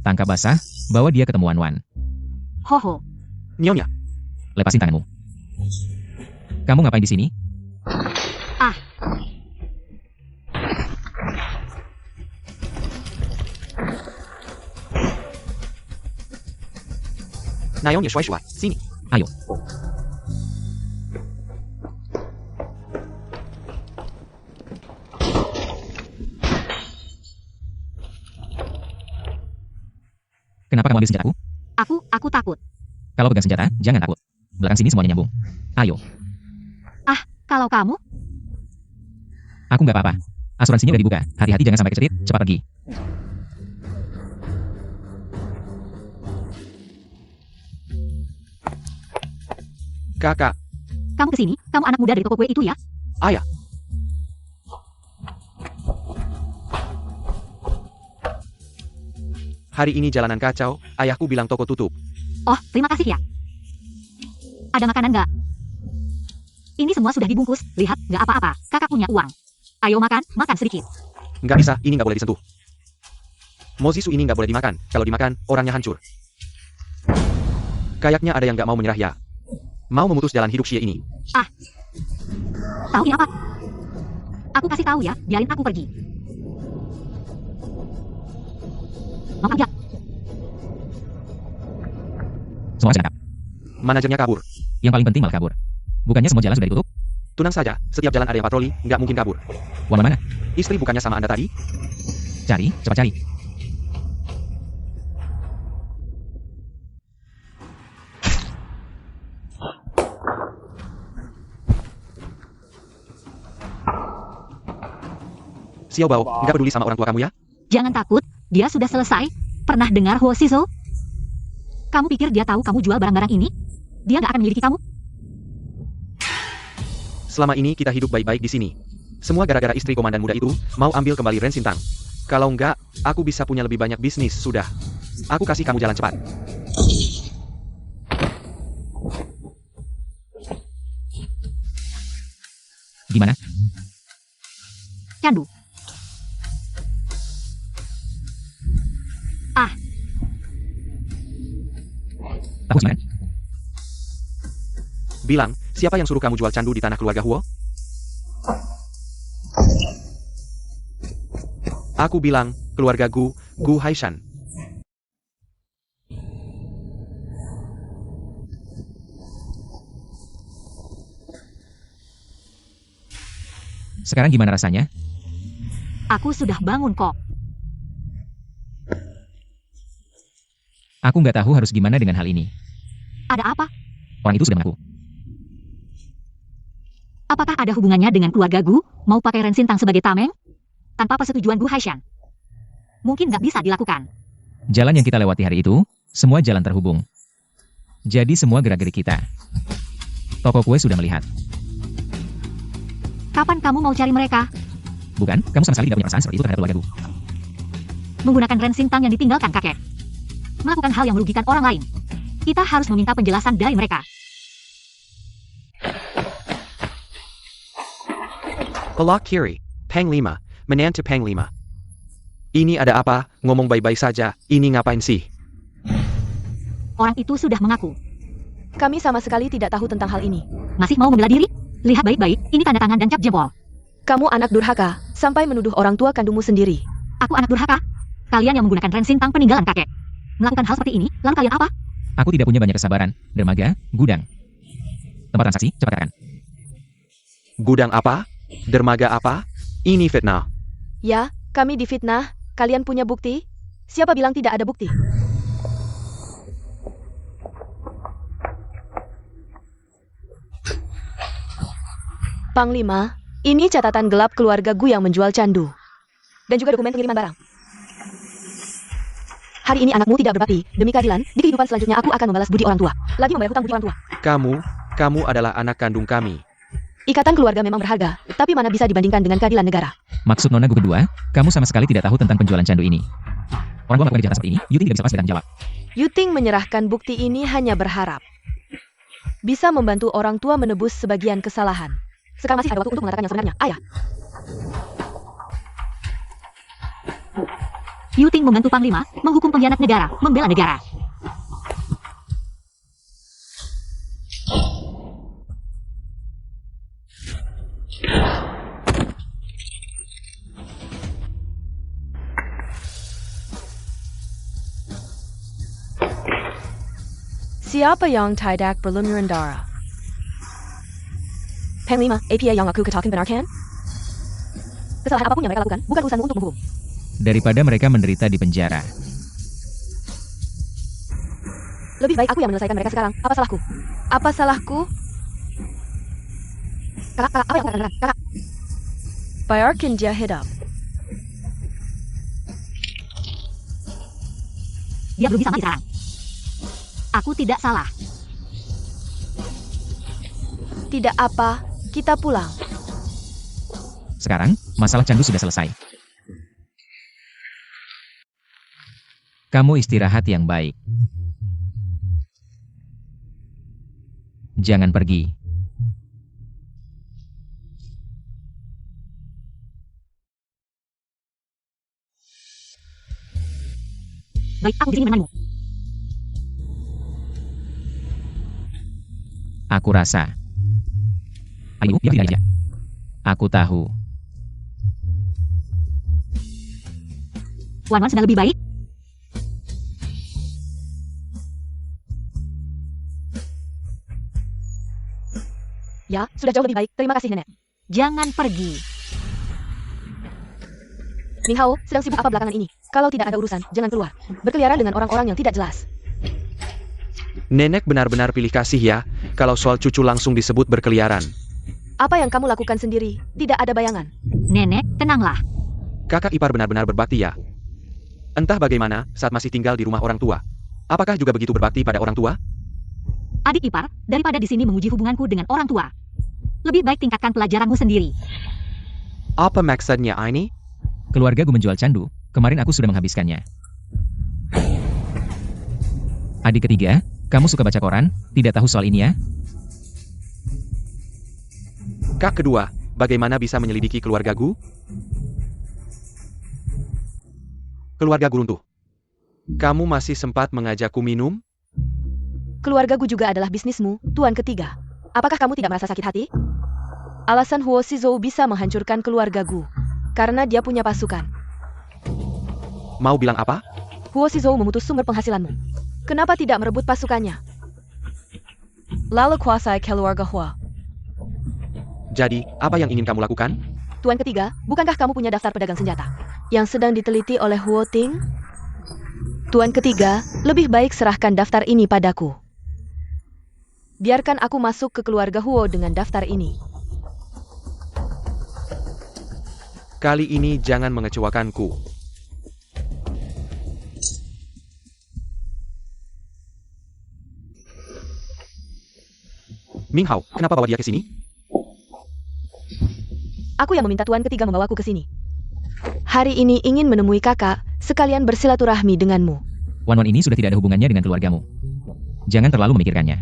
Tangkap basah, bawa dia ketemu Wan. Hoho. Nyonya, Lepasin tanganmu. Kamu ngapain di sini? Ah. Nyonya Shuai, sini. Ayo. Kenapa kamu ambil senjataku? Aku takut. Kalau pegang senjata, jangan takut. Belakang sini semuanya nyambung. Ayo, Kalau kamu, aku nggak apa-apa. Asuransinya udah dibuka. Hati-hati jangan sampai kecerit, cepat pergi. Kakak, kamu kesini, kamu anak muda dari toko kue itu ya? ayah. Hari ini jalanan kacau, ayahku bilang toko tutup. Oh, terima kasih ya. Ada makanan nggak? Ini semua sudah dibungkus, lihat, nggak apa-apa, kakak punya uang. Ayo makan sedikit. Nggak bisa, ini nggak boleh disentuh. Mozisu ini nggak boleh dimakan, kalau dimakan, orangnya hancur. Kayaknya ada yang nggak mau menyerah ya. Mau memutus jalan hidup Xie ini. Tahu ini apa? Aku kasih tahu ya, biarin aku pergi. Mau aja. Semua jangan. Manajernya kabur. Yang paling penting malah kabur. Bukannya semua jalan sudah ditutup? Tenang saja, setiap jalan ada yang patroli, nggak mungkin kabur. Wan mana? Istri bukannya sama Anda tadi? Cari, cepat cari. Xiao Bao, nggak peduli sama orang tua kamu ya? Jangan takut, dia sudah selesai. Pernah dengar Huo Shizhou? Kamu pikir dia tahu kamu jual barang-barang ini? Dia nggak akan memiliki kamu. Selama ini kita hidup baik-baik di sini. Semua gara-gara istri komandan muda itu mau ambil kembali Ren Sintang. Kalau nggak, aku bisa punya lebih banyak bisnis, sudah. Aku kasih kamu jalan cepat. Gimana? Candu. Tahu gimana? Bilang, siapa yang suruh kamu jual candu di tanah keluarga Huo? Aku bilang, keluarga Gu Haishan. Sekarang gimana rasanya? Aku sudah bangun kok. Aku nggak tahu harus gimana dengan hal ini. Ada apa? Orang itu sudah mengaku. Apakah ada hubungannya dengan keluarga Gu? Mau pakai Ren Sintang sebagai tameng? Tanpa persetujuan Gu Haishan? Mungkin nggak bisa dilakukan. Jalan yang kita lewati hari itu, semua jalan terhubung. Jadi semua gerak-gerik kita. Toko kue sudah melihat. Kapan kamu mau cari mereka? Bukan, kamu sama sekali tidak punya perasaan seperti itu terhadap keluarga Gu. Menggunakan Ren Sintang yang ditinggalkan kakek. Melakukan hal yang merugikan orang lain. Kita harus meminta penjelasan dari mereka. Pelak kiri, Pang 5, menantu Pang 5. Ini ada apa, ngomong baik-baik saja, ini ngapain sih? Orang itu sudah mengaku. Kami sama sekali tidak tahu tentang hal ini. Masih mau membela diri? Lihat baik-baik, ini tanda tangan dan cap jempol. Kamu anak durhaka, sampai menuduh orang tua kandungmu sendiri. Aku anak durhaka? Kalian yang menggunakan Ren Sintang peninggalan kakek. Melakukan hal seperti ini, lalu kalian apa? Aku tidak punya banyak kesabaran. Dermaga, gudang. Tempat transaksi, cepat katakan. Gudang apa? Dermaga apa? Ini fitnah. Ya, kami difitnah. Kalian punya bukti? Siapa bilang tidak ada bukti? Panglima, ini catatan gelap keluarga Gu yang menjual candu. Dan juga dokumen pengiriman barang. Hari ini anakmu tidak berbakti. Demi keadilan, di kehidupan selanjutnya aku akan membalas budi orang tua. Lagi membayar hutang budi orang tua. Kamu adalah anak kandung kami. Ikatan keluarga memang berharga, tapi mana bisa dibandingkan dengan keadilan negara. Maksud Nona Gu kedua, kamu sama sekali tidak tahu tentang penjualan candu ini. Orang gua melakukan kejahatan seperti ini, Yuting tidak bisa lepas bertanggung jawab. Yuting menyerahkan bukti ini hanya berharap bisa membantu orang tua menebus sebagian kesalahan. Sekarang masih ada waktu untuk mengatakan yang sebenarnya, ayah. Yuting membantu Panglima, menghukum pengkhianat negara, membela negara. Siapa yang tidak berlumuran darah? Panglima, APA yang aku katakan benar kan? Kesalahan apapun yang mereka lakukan, bukan urusanmu untuk menghukum. Daripada mereka menderita di penjara. Lebih baik aku yang menyelesaikan mereka sekarang. Apa salahku? Apa salahku? Kakak, apa yang kakak lakukan? Kakak, Biarkan dia hidup. dia belum bisa mati sekarang. Aku tidak salah. Tidak apa, kita pulang. Sekarang, masalah candu sudah selesai. Kamu istirahat yang baik. Jangan pergi. Baik, aku di sini menemanimu. Aku rasa. Ayo, dia tidak aja. Aku tahu. Wan sudah lebih baik. Ya, sudah jauh lebih baik. Terima kasih, Nenek. Jangan pergi. Ming Hao, sedang sibuk apa belakangan ini? Kalau tidak ada urusan, jangan keluar. Berkeliaran dengan orang-orang yang tidak jelas. Nenek benar-benar pilih kasih ya, kalau soal cucu langsung disebut berkeliaran. Apa yang kamu lakukan sendiri? Tidak ada bayangan. Nenek, tenanglah. Kakak ipar benar-benar berbakti ya. Entah bagaimana, saat masih tinggal di rumah orang tua. Apakah juga begitu berbakti pada orang tua? Adik ipar, daripada di sini menguji hubunganku dengan orang tua. Lebih baik tingkatkan pelajaranmu sendiri. Apa maksudnya ini? Keluargaku menjual candu. Kemarin aku sudah menghabiskannya. Adik ketiga, kamu suka baca koran? Tidak tahu soal ini ya? Kak kedua, bagaimana bisa menyelidiki keluargaku? Keluargaku runtuh. Kamu masih sempat mengajakku minum? Keluargaku juga adalah bisnismu, tuan ketiga. Apakah kamu tidak merasa sakit hati? Alasan Huo Shizhou bisa menghancurkan keluargaku. Karena dia punya pasukan. Mau bilang apa? Huo Shizhou memutus sumber penghasilanmu. Kenapa tidak merebut pasukannya? Lalu kuasai keluarga Huo. Jadi, apa yang ingin kamu lakukan? Tuan ketiga, bukankah kamu punya daftar pedagang senjata? Yang sedang diteliti oleh Huo Ting? Tuan ketiga, lebih baik serahkan daftar ini padaku. Biarkan aku masuk ke keluarga Huo dengan daftar ini. Kali ini jangan mengecewakanku. Ming Hao, kenapa bawa dia ke sini? Aku yang meminta tuan ketiga membawaku ke sini. Hari ini ingin menemui kakak, sekalian bersilaturahmi denganmu. Wan ini sudah tidak ada hubungannya dengan keluargamu. Jangan terlalu memikirkannya.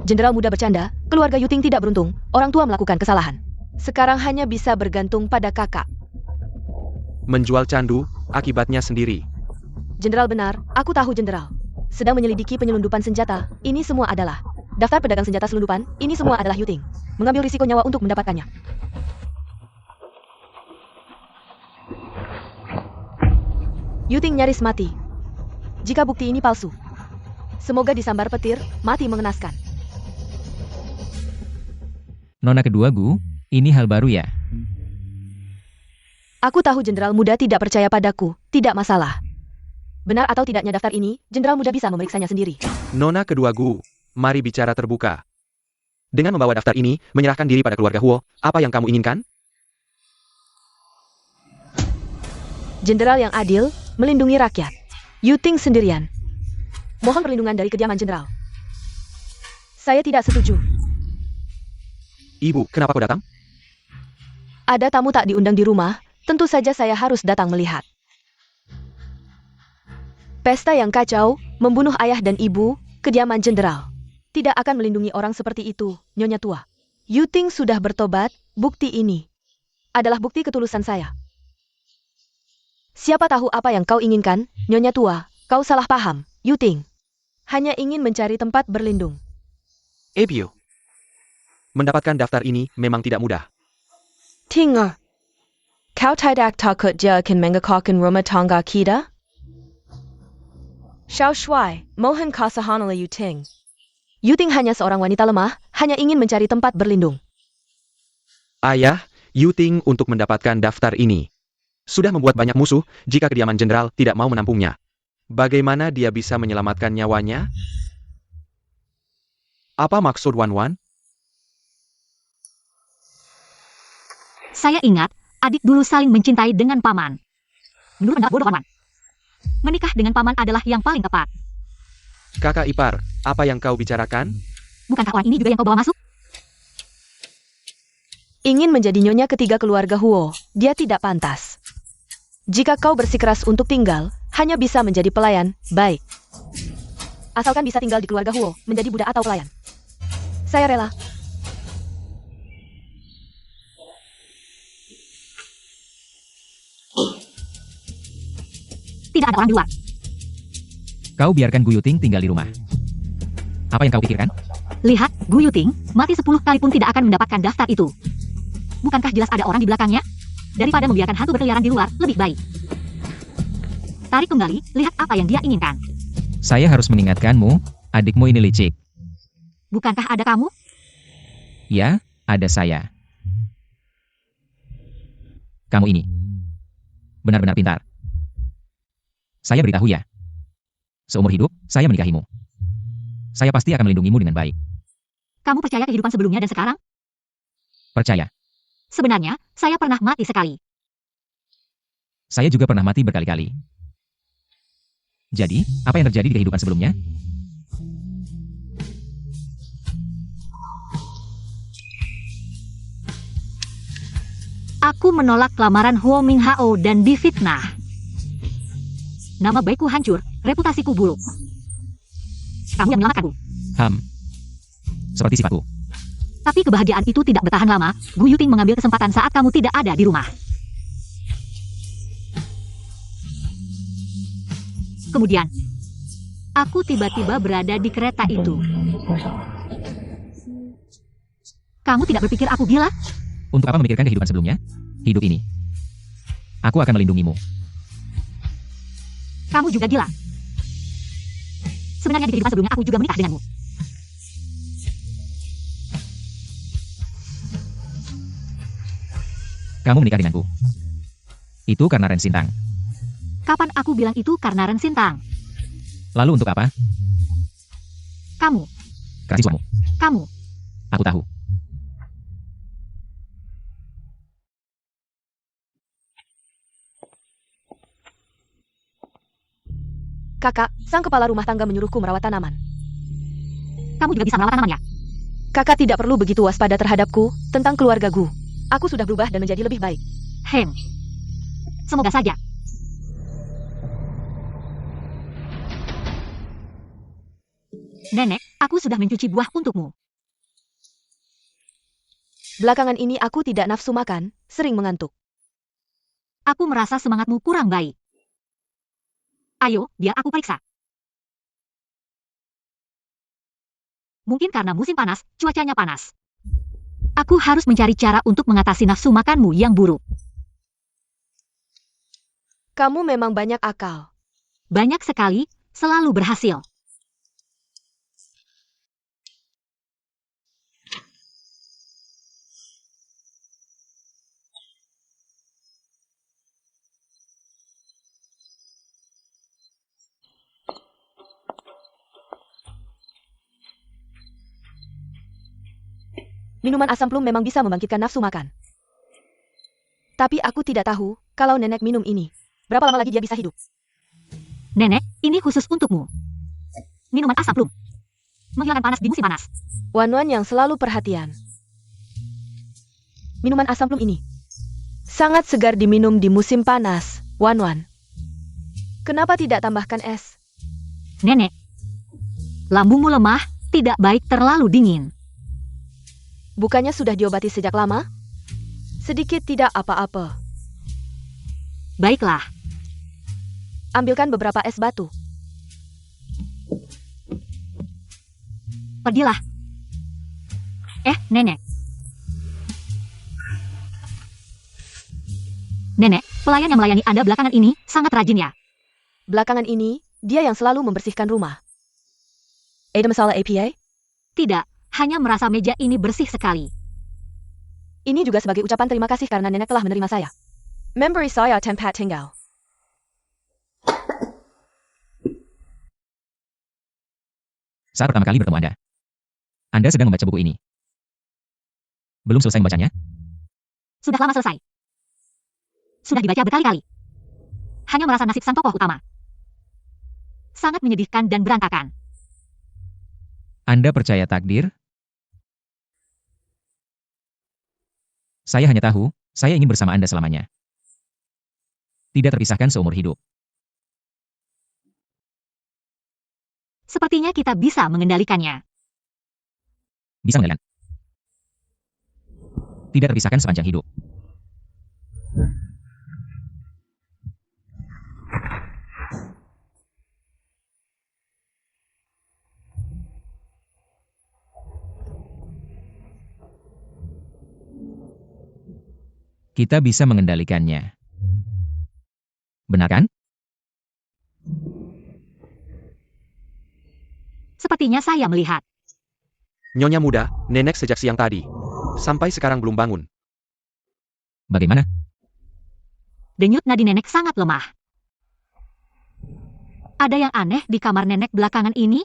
Jenderal muda bercanda, keluarga Yuting tidak beruntung, orang tua melakukan kesalahan. Sekarang hanya bisa bergantung pada kakak. Menjual candu, akibatnya sendiri. Jenderal benar, aku tahu jenderal. Sedang menyelidiki penyelundupan senjata, ini semua adalah daftar pedagang senjata selundupan, ini semua adalah Yuting. Mengambil risiko nyawa untuk mendapatkannya. Yuting nyaris mati. Jika bukti ini palsu, semoga disambar petir, mati mengenaskan. Nona kedua Gu, ini hal baru ya? Aku tahu jenderal muda tidak percaya padaku, tidak masalah. Benar atau tidaknya daftar ini, jenderal muda bisa memeriksanya sendiri. Nona kedua Gu, mari bicara terbuka. Dengan membawa daftar ini, menyerahkan diri pada keluarga Huo, apa yang kamu inginkan? Jenderal yang adil, melindungi rakyat. Yuting sendirian. Mohon perlindungan dari kediaman jenderal. Saya tidak setuju. Ibu, kenapa kau datang? Ada tamu tak diundang di rumah, tentu saja saya harus datang melihat. Pesta yang kacau, membunuh ayah dan ibu, kediaman jenderal. Tidak akan melindungi orang seperti itu, Nyonya tua. Yuting sudah bertobat, bukti ini adalah bukti ketulusan saya. Siapa tahu apa yang kau inginkan, Nyonya tua, kau salah paham, Yuting. Hanya ingin mencari tempat berlindung. Ebio. Mendapatkan daftar ini memang tidak mudah. Tinger. Kau tidak takut dia akan mengekakkan rumah tangga kita? Xiao Shuai, mohon kasihanilah Yuting. Yuting hanya seorang wanita lemah, hanya ingin mencari tempat berlindung. Ayah, Yuting untuk mendapatkan daftar ini sudah membuat banyak musuh jika kediaman jenderal tidak mau menampungnya. Bagaimana dia bisa menyelamatkan nyawanya? Apa maksud Wan Wan? Saya ingat, adik dulu saling mencintai dengan paman. Menurut pendapat bodoh Wan Wan, menikah dengan paman adalah yang paling tepat. Kakak ipar, apa yang kau bicarakan? Bukankah orang ini juga yang kau bawa masuk? Ingin menjadi nyonya ketiga keluarga Huo, dia tidak pantas. Jika kau bersikeras untuk tinggal, hanya bisa menjadi pelayan, baik. Asalkan bisa tinggal di keluarga Huo, menjadi budak atau pelayan. Saya rela. Tidak ada orang di luar. Kau biarkan Gu Yuting tinggal di rumah. Apa yang kau pikirkan? Lihat, Gu Yuting, mati 10 kali pun tidak akan mendapatkan daftar itu. Bukankah jelas ada orang di belakangnya? Daripada membiarkan hantu berkeliaran di luar, lebih baik. Tarik kembali, lihat apa yang dia inginkan. Saya harus mengingatkanmu, adikmu ini licik. Bukankah ada kamu? Ya, ada saya. Kamu ini benar-benar pintar. Saya beritahu ya. Seumur hidup, saya menikahimu. Saya pasti akan melindungimu dengan baik. Kamu percaya kehidupan sebelumnya dan sekarang? Percaya. Sebenarnya, saya pernah mati sekali. Saya juga pernah mati berkali-kali. Jadi, apa yang terjadi di kehidupan sebelumnya? Aku menolak lamaran Huo Minghao dan difitnah. Nama baikku hancur, reputasiku buruk. Kamu yang menyelamatkanku. Seperti sifatku. Tapi kebahagiaan itu tidak bertahan lama. Gu Yuting mengambil kesempatan saat kamu tidak ada di rumah. Kemudian, aku tiba-tiba berada di kereta itu. Kamu tidak berpikir aku gila? Untuk apa memikirkan kehidupan sebelumnya? Hidup ini. Aku akan melindungimu. Kamu juga gila. Sebenarnya di kehidupan sebelumnya aku juga menikah denganmu. Kamu menikah denganku. Itu karena Ren Sintang. Kapan aku bilang itu karena Ren Sintang? Lalu untuk apa? Kamu, Kasihmu. kamu. Aku tahu. Kakak, sang kepala rumah tangga menyuruhku merawat tanaman. Kamu juga bisa merawat tanaman ya? Kakak tidak perlu begitu waspada terhadapku, tentang keluarga Gu. Aku sudah berubah dan menjadi lebih baik. Semoga saja. Nenek, aku sudah mencuci buah untukmu. Belakangan ini aku tidak nafsu makan, sering mengantuk. Aku merasa semangatmu kurang baik. Ayo, biar aku periksa. Mungkin karena musim panas, cuacanya panas. Aku harus mencari cara untuk mengatasi nafsu makanmu yang buruk. Kamu memang banyak akal. Banyak sekali, selalu berhasil. Minuman asam plum memang bisa membangkitkan nafsu makan. Tapi aku tidak tahu, kalau nenek minum ini, berapa lama lagi dia bisa hidup? Nenek, ini khusus untukmu. Minuman asam plum. Menghilangkan panas di musim panas. Wan Wan yang selalu perhatian. Minuman asam plum ini sangat segar diminum di musim panas, Wan Wan. Kenapa tidak tambahkan es? Nenek, lambungmu lemah, tidak baik terlalu dingin. Bukannya sudah diobati sejak lama? Sedikit tidak apa-apa. Baiklah. Ambilkan beberapa es batu. Pergilah. Nenek. Nenek, pelayan yang melayani Anda belakangan ini sangat rajin ya. Belakangan ini, dia yang selalu membersihkan rumah. Ada masalah APA? Tidak, hanya merasa meja ini bersih sekali. Ini juga sebagai ucapan terima kasih karena nenek telah menerima saya. Memberi saya tempat tinggal. Saat pertama kali bertemu Anda, Anda sedang membaca buku ini. Belum selesai membacanya? Sudah lama selesai. Sudah dibaca berkali-kali. Hanya merasa nasib sang tokoh utama sangat menyedihkan dan berantakan. Anda percaya takdir? Saya hanya tahu, saya ingin bersama Anda selamanya. Tidak terpisahkan seumur hidup. Sepertinya kita bisa mengendalikannya. Bisa mengendalikan. Tidak terpisahkan sepanjang hidup. Kita bisa mengendalikannya. Benar kan? Sepertinya saya melihat. Nyonya muda, nenek sejak siang tadi. Sampai sekarang belum bangun. Bagaimana? Denyut nadi nenek sangat lemah. Ada yang aneh di kamar nenek belakangan ini?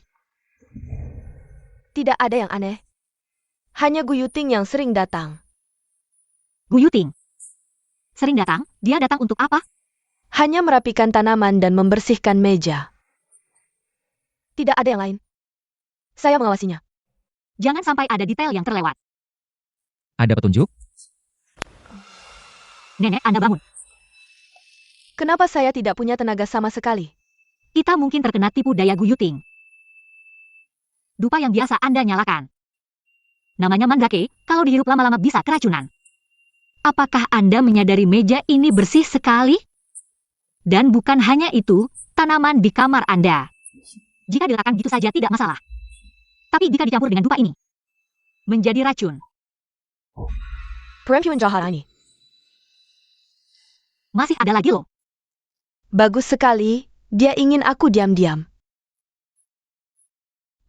Tidak ada yang aneh. Hanya Gu Yuting yang sering datang. Gu Yuting. Sering datang? Dia datang untuk apa? Hanya merapikan tanaman dan membersihkan meja. Tidak ada yang lain. Saya mengawasinya. Jangan sampai ada detail yang terlewat. Ada petunjuk? Nenek, Anda bangun. Kenapa saya tidak punya tenaga sama sekali? Kita mungkin terkena tipu daya Gu Yuting. Dupa yang biasa Anda nyalakan. Namanya mandrake, kalau dihirup lama-lama bisa keracunan. Apakah Anda menyadari meja ini bersih sekali? Dan bukan hanya itu, tanaman di kamar Anda. Jika diletakkan gitu saja tidak masalah. Tapi jika dicampur dengan dupa ini, menjadi racun. Perempuan jahat ini. Masih ada lagi loh. Bagus sekali, dia ingin aku diam-diam.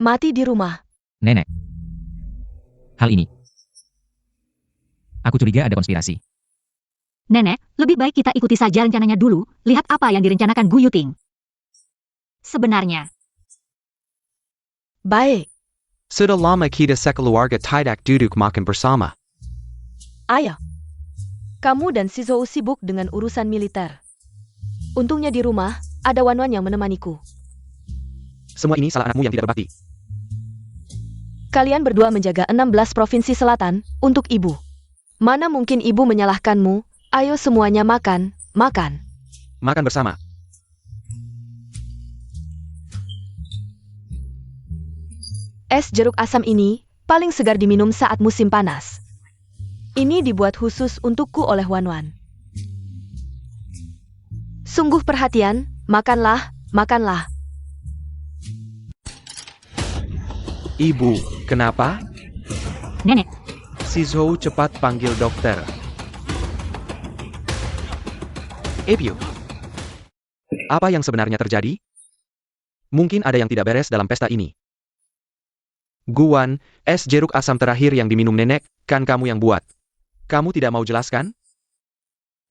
Mati di rumah. Nenek. Hal ini. Aku curiga ada konspirasi. Nenek, lebih baik kita ikuti saja rencananya dulu, lihat apa yang direncanakan Gu Yuting. Sebenarnya. Baik, Sudah lama kita sekeluarga tidak duduk makan bersama. ayah. Kamu dan Shizou sibuk dengan urusan militer. Untungnya di rumah, ada Wanwan yang menemaniku. Semua ini salah anakmu yang tidak berbakti. Kalian berdua menjaga 16 provinsi selatan untuk ibu. Mana mungkin ibu menyalahkanmu? Ayo semuanya makan, makan. Makan bersama. Es jeruk asam ini paling segar diminum saat musim panas. Ini dibuat khusus untukku oleh Wanwan. Sungguh perhatian, makanlah, makanlah. Ibu, kenapa? Nenek, Shizou cepat panggil dokter. Ebyu. Apa yang sebenarnya terjadi? Mungkin ada yang tidak beres dalam pesta ini. Guan, es jeruk asam terakhir yang diminum nenek, kan kamu yang buat. Kamu tidak mau jelaskan?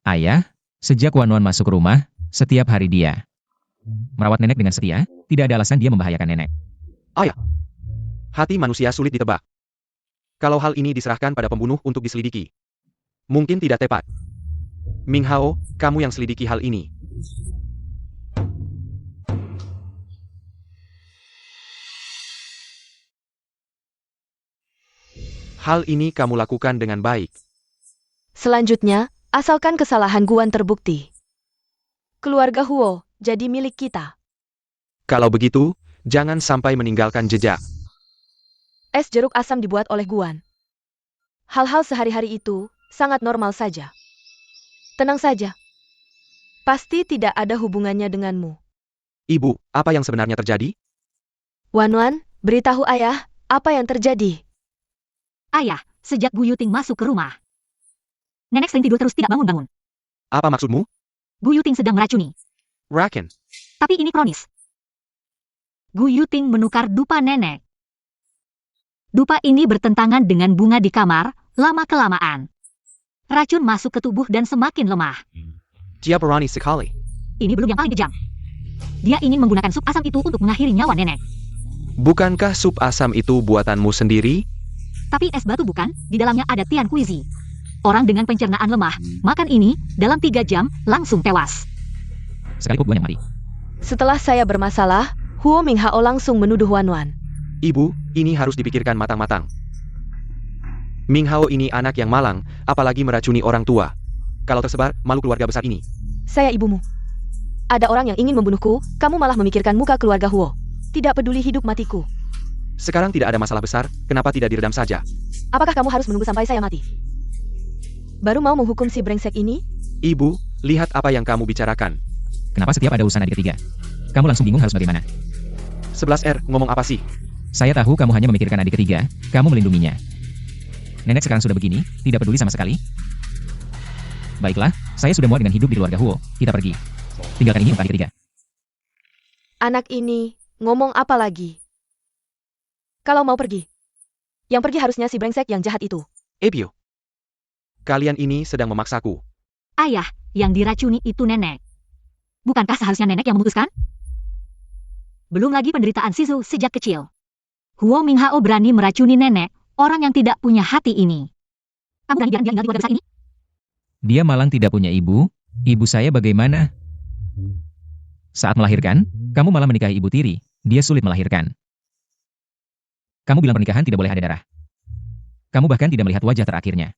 Ayah, sejak Wanwan masuk rumah, setiap hari dia merawat nenek dengan setia, tidak ada alasan dia membahayakan nenek. Hati manusia sulit ditebak. Kalau hal ini diserahkan pada pembunuh untuk diselidiki, mungkin tidak tepat. Ming Hao, kamu yang selidiki hal ini. Hal ini kamu lakukan dengan baik. Selanjutnya, asalkan kesalahan Guan terbukti. Keluarga Huo jadi milik kita. Kalau begitu, jangan sampai meninggalkan jejak. Es jeruk asam dibuat oleh Guan. Hal-hal sehari-hari itu sangat normal saja. Tenang saja. Pasti tidak ada hubungannya denganmu. Ibu, apa yang sebenarnya terjadi? Wanwan, beritahu ayah apa yang terjadi. ayah, sejak Gu Yuting masuk ke rumah, nenek sering tidur terus tidak bangun-bangun. Apa maksudmu? Gu Yuting sedang meracuni. Raken. Tapi ini kronis. Gu Yuting menukar dupa nenek. Dupa ini bertentangan dengan bunga di kamar, lama-kelamaan. Racun masuk ke tubuh dan semakin lemah. Dia berani sekali. Ini belum yang paling kejam. Dia ingin menggunakan sup asam itu untuk mengakhiri nyawa nenek. Bukankah sup asam itu buatanmu sendiri? Tapi es batu bukan, di dalamnya ada Tian Kuizi. Orang dengan pencernaan lemah, makan ini, dalam 3 jam, langsung tewas. Sekali pun yang mati. Setelah saya bermasalah, Huo Minghao langsung menuduh Wan Wan. Ibu, ini harus dipikirkan matang-matang. Minghao ini anak yang malang, apalagi meracuni orang tua. Kalau tersebar, malu keluarga besar ini. Saya ibumu. Ada orang yang ingin membunuhku, kamu malah memikirkan muka keluarga Huo. Tidak peduli hidup matiku. Sekarang tidak ada masalah besar, kenapa tidak diredam saja? Apakah kamu harus menunggu sampai saya mati? Baru mau menghukum si brengsek ini? Ibu, lihat apa yang kamu bicarakan. Kenapa setiap ada urusan adik ketiga? Kamu langsung bingung harus bagaimana? 11R, ngomong apa sih? Saya tahu kamu hanya memikirkan adik ketiga, kamu melindunginya. Nenek sekarang sudah begini, tidak peduli sama sekali. Baiklah, saya sudah muak dengan hidup di keluarga Huo, kita pergi. Tinggalkan ini untuk adik ketiga. Anak ini, ngomong apa lagi? Kalau mau pergi. Yang pergi harusnya si brengsek yang jahat itu. Ebio. Kalian ini sedang memaksaku. Ayah, yang diracuni itu nenek. Bukankah seharusnya nenek yang memutuskan? Belum lagi penderitaan Sisu sejak kecil. Huo Minghao berani meracuni nenek, orang yang tidak punya hati ini. Kamu berani bilang dia tinggal di keluarga besar ini? Dia malang tidak punya ibu saya bagaimana? Saat melahirkan, kamu malah menikahi ibu tiri, dia sulit melahirkan. Kamu bilang pernikahan tidak boleh ada darah. Kamu bahkan tidak melihat wajah terakhirnya.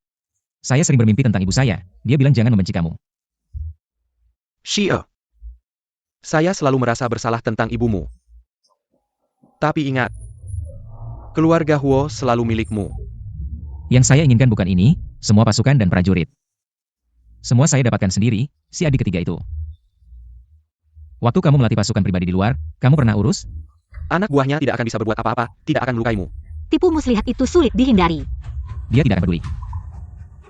Saya sering bermimpi tentang ibu saya, dia bilang jangan membenci kamu. Shie. Saya selalu merasa bersalah tentang ibumu. Tapi ingat, keluarga Huo selalu milikmu. Yang saya inginkan bukan ini, semua pasukan dan prajurit. Semua saya dapatkan sendiri, si adik ketiga itu. Waktu kamu melatih pasukan pribadi di luar, kamu pernah urus? Anak buahnya tidak akan bisa berbuat apa-apa, tidak akan melukaimu. Tipu muslihat itu sulit dihindari. Dia tidak akan peduli.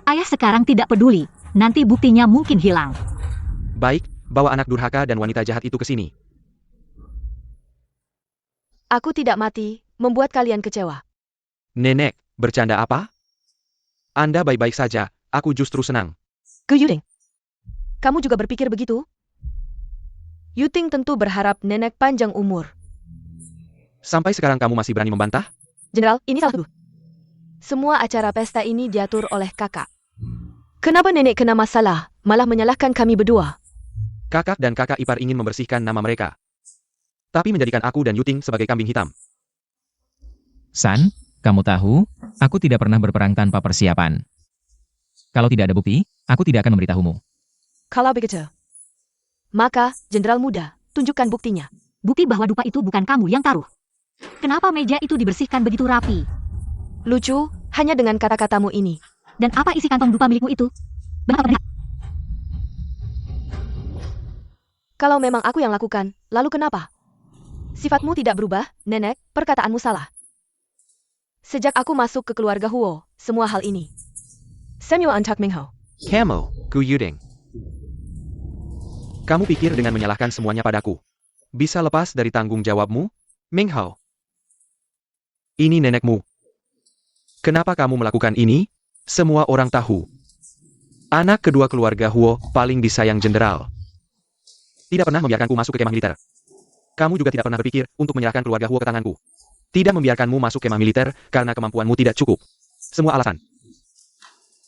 Ayah sekarang tidak peduli, nanti buktinya mungkin hilang. Baik, bawa anak durhaka dan wanita jahat itu ke sini. Aku tidak mati, membuat kalian kecewa. Nenek, bercanda apa? Anda baik-baik saja, aku justru senang. Ke Yuting. Kamu juga berpikir begitu? Yuting tentu berharap nenek panjang umur. Sampai sekarang kamu masih berani membantah? Jenderal, ini salah tuduh. Semua acara pesta ini diatur oleh kakak. Kenapa nenek kena masalah, malah menyalahkan kami berdua? Kakak dan kakak ipar ingin membersihkan nama mereka. Tapi menjadikan aku dan Yuting sebagai kambing hitam. San, kamu tahu, aku tidak pernah berperang tanpa persiapan. Kalau tidak ada bukti, aku tidak akan memberitahumu. Kalau begitu, maka, jenderal muda, tunjukkan buktinya. Bukti bahwa dupa itu bukan kamu yang taruh. Kenapa meja itu dibersihkan begitu rapi? Lucu, hanya dengan kata-katamu ini. Dan apa isi kantong dupa milikmu itu? Benar-benar. Kalau memang aku yang lakukan, lalu kenapa? Sifatmu tidak berubah, nenek, perkataanmu salah. Sejak aku masuk ke keluarga Huo, semua hal ini. Samuel Antak Minghao. Kamu, Gu Yuding. Kamu pikir dengan menyalahkan semuanya padaku, bisa lepas dari tanggung jawabmu? Minghao. Ini nenekmu. Kenapa kamu melakukan ini? Semua orang tahu. Anak kedua keluarga Huo paling disayang jenderal. Tidak pernah membiarkanku masuk ke kemah militer. Kamu juga tidak pernah berpikir untuk menyerahkan keluarga Huo ke tanganku. Tidak membiarkanmu masuk kemah militer karena kemampuanmu tidak cukup. Semua alasan.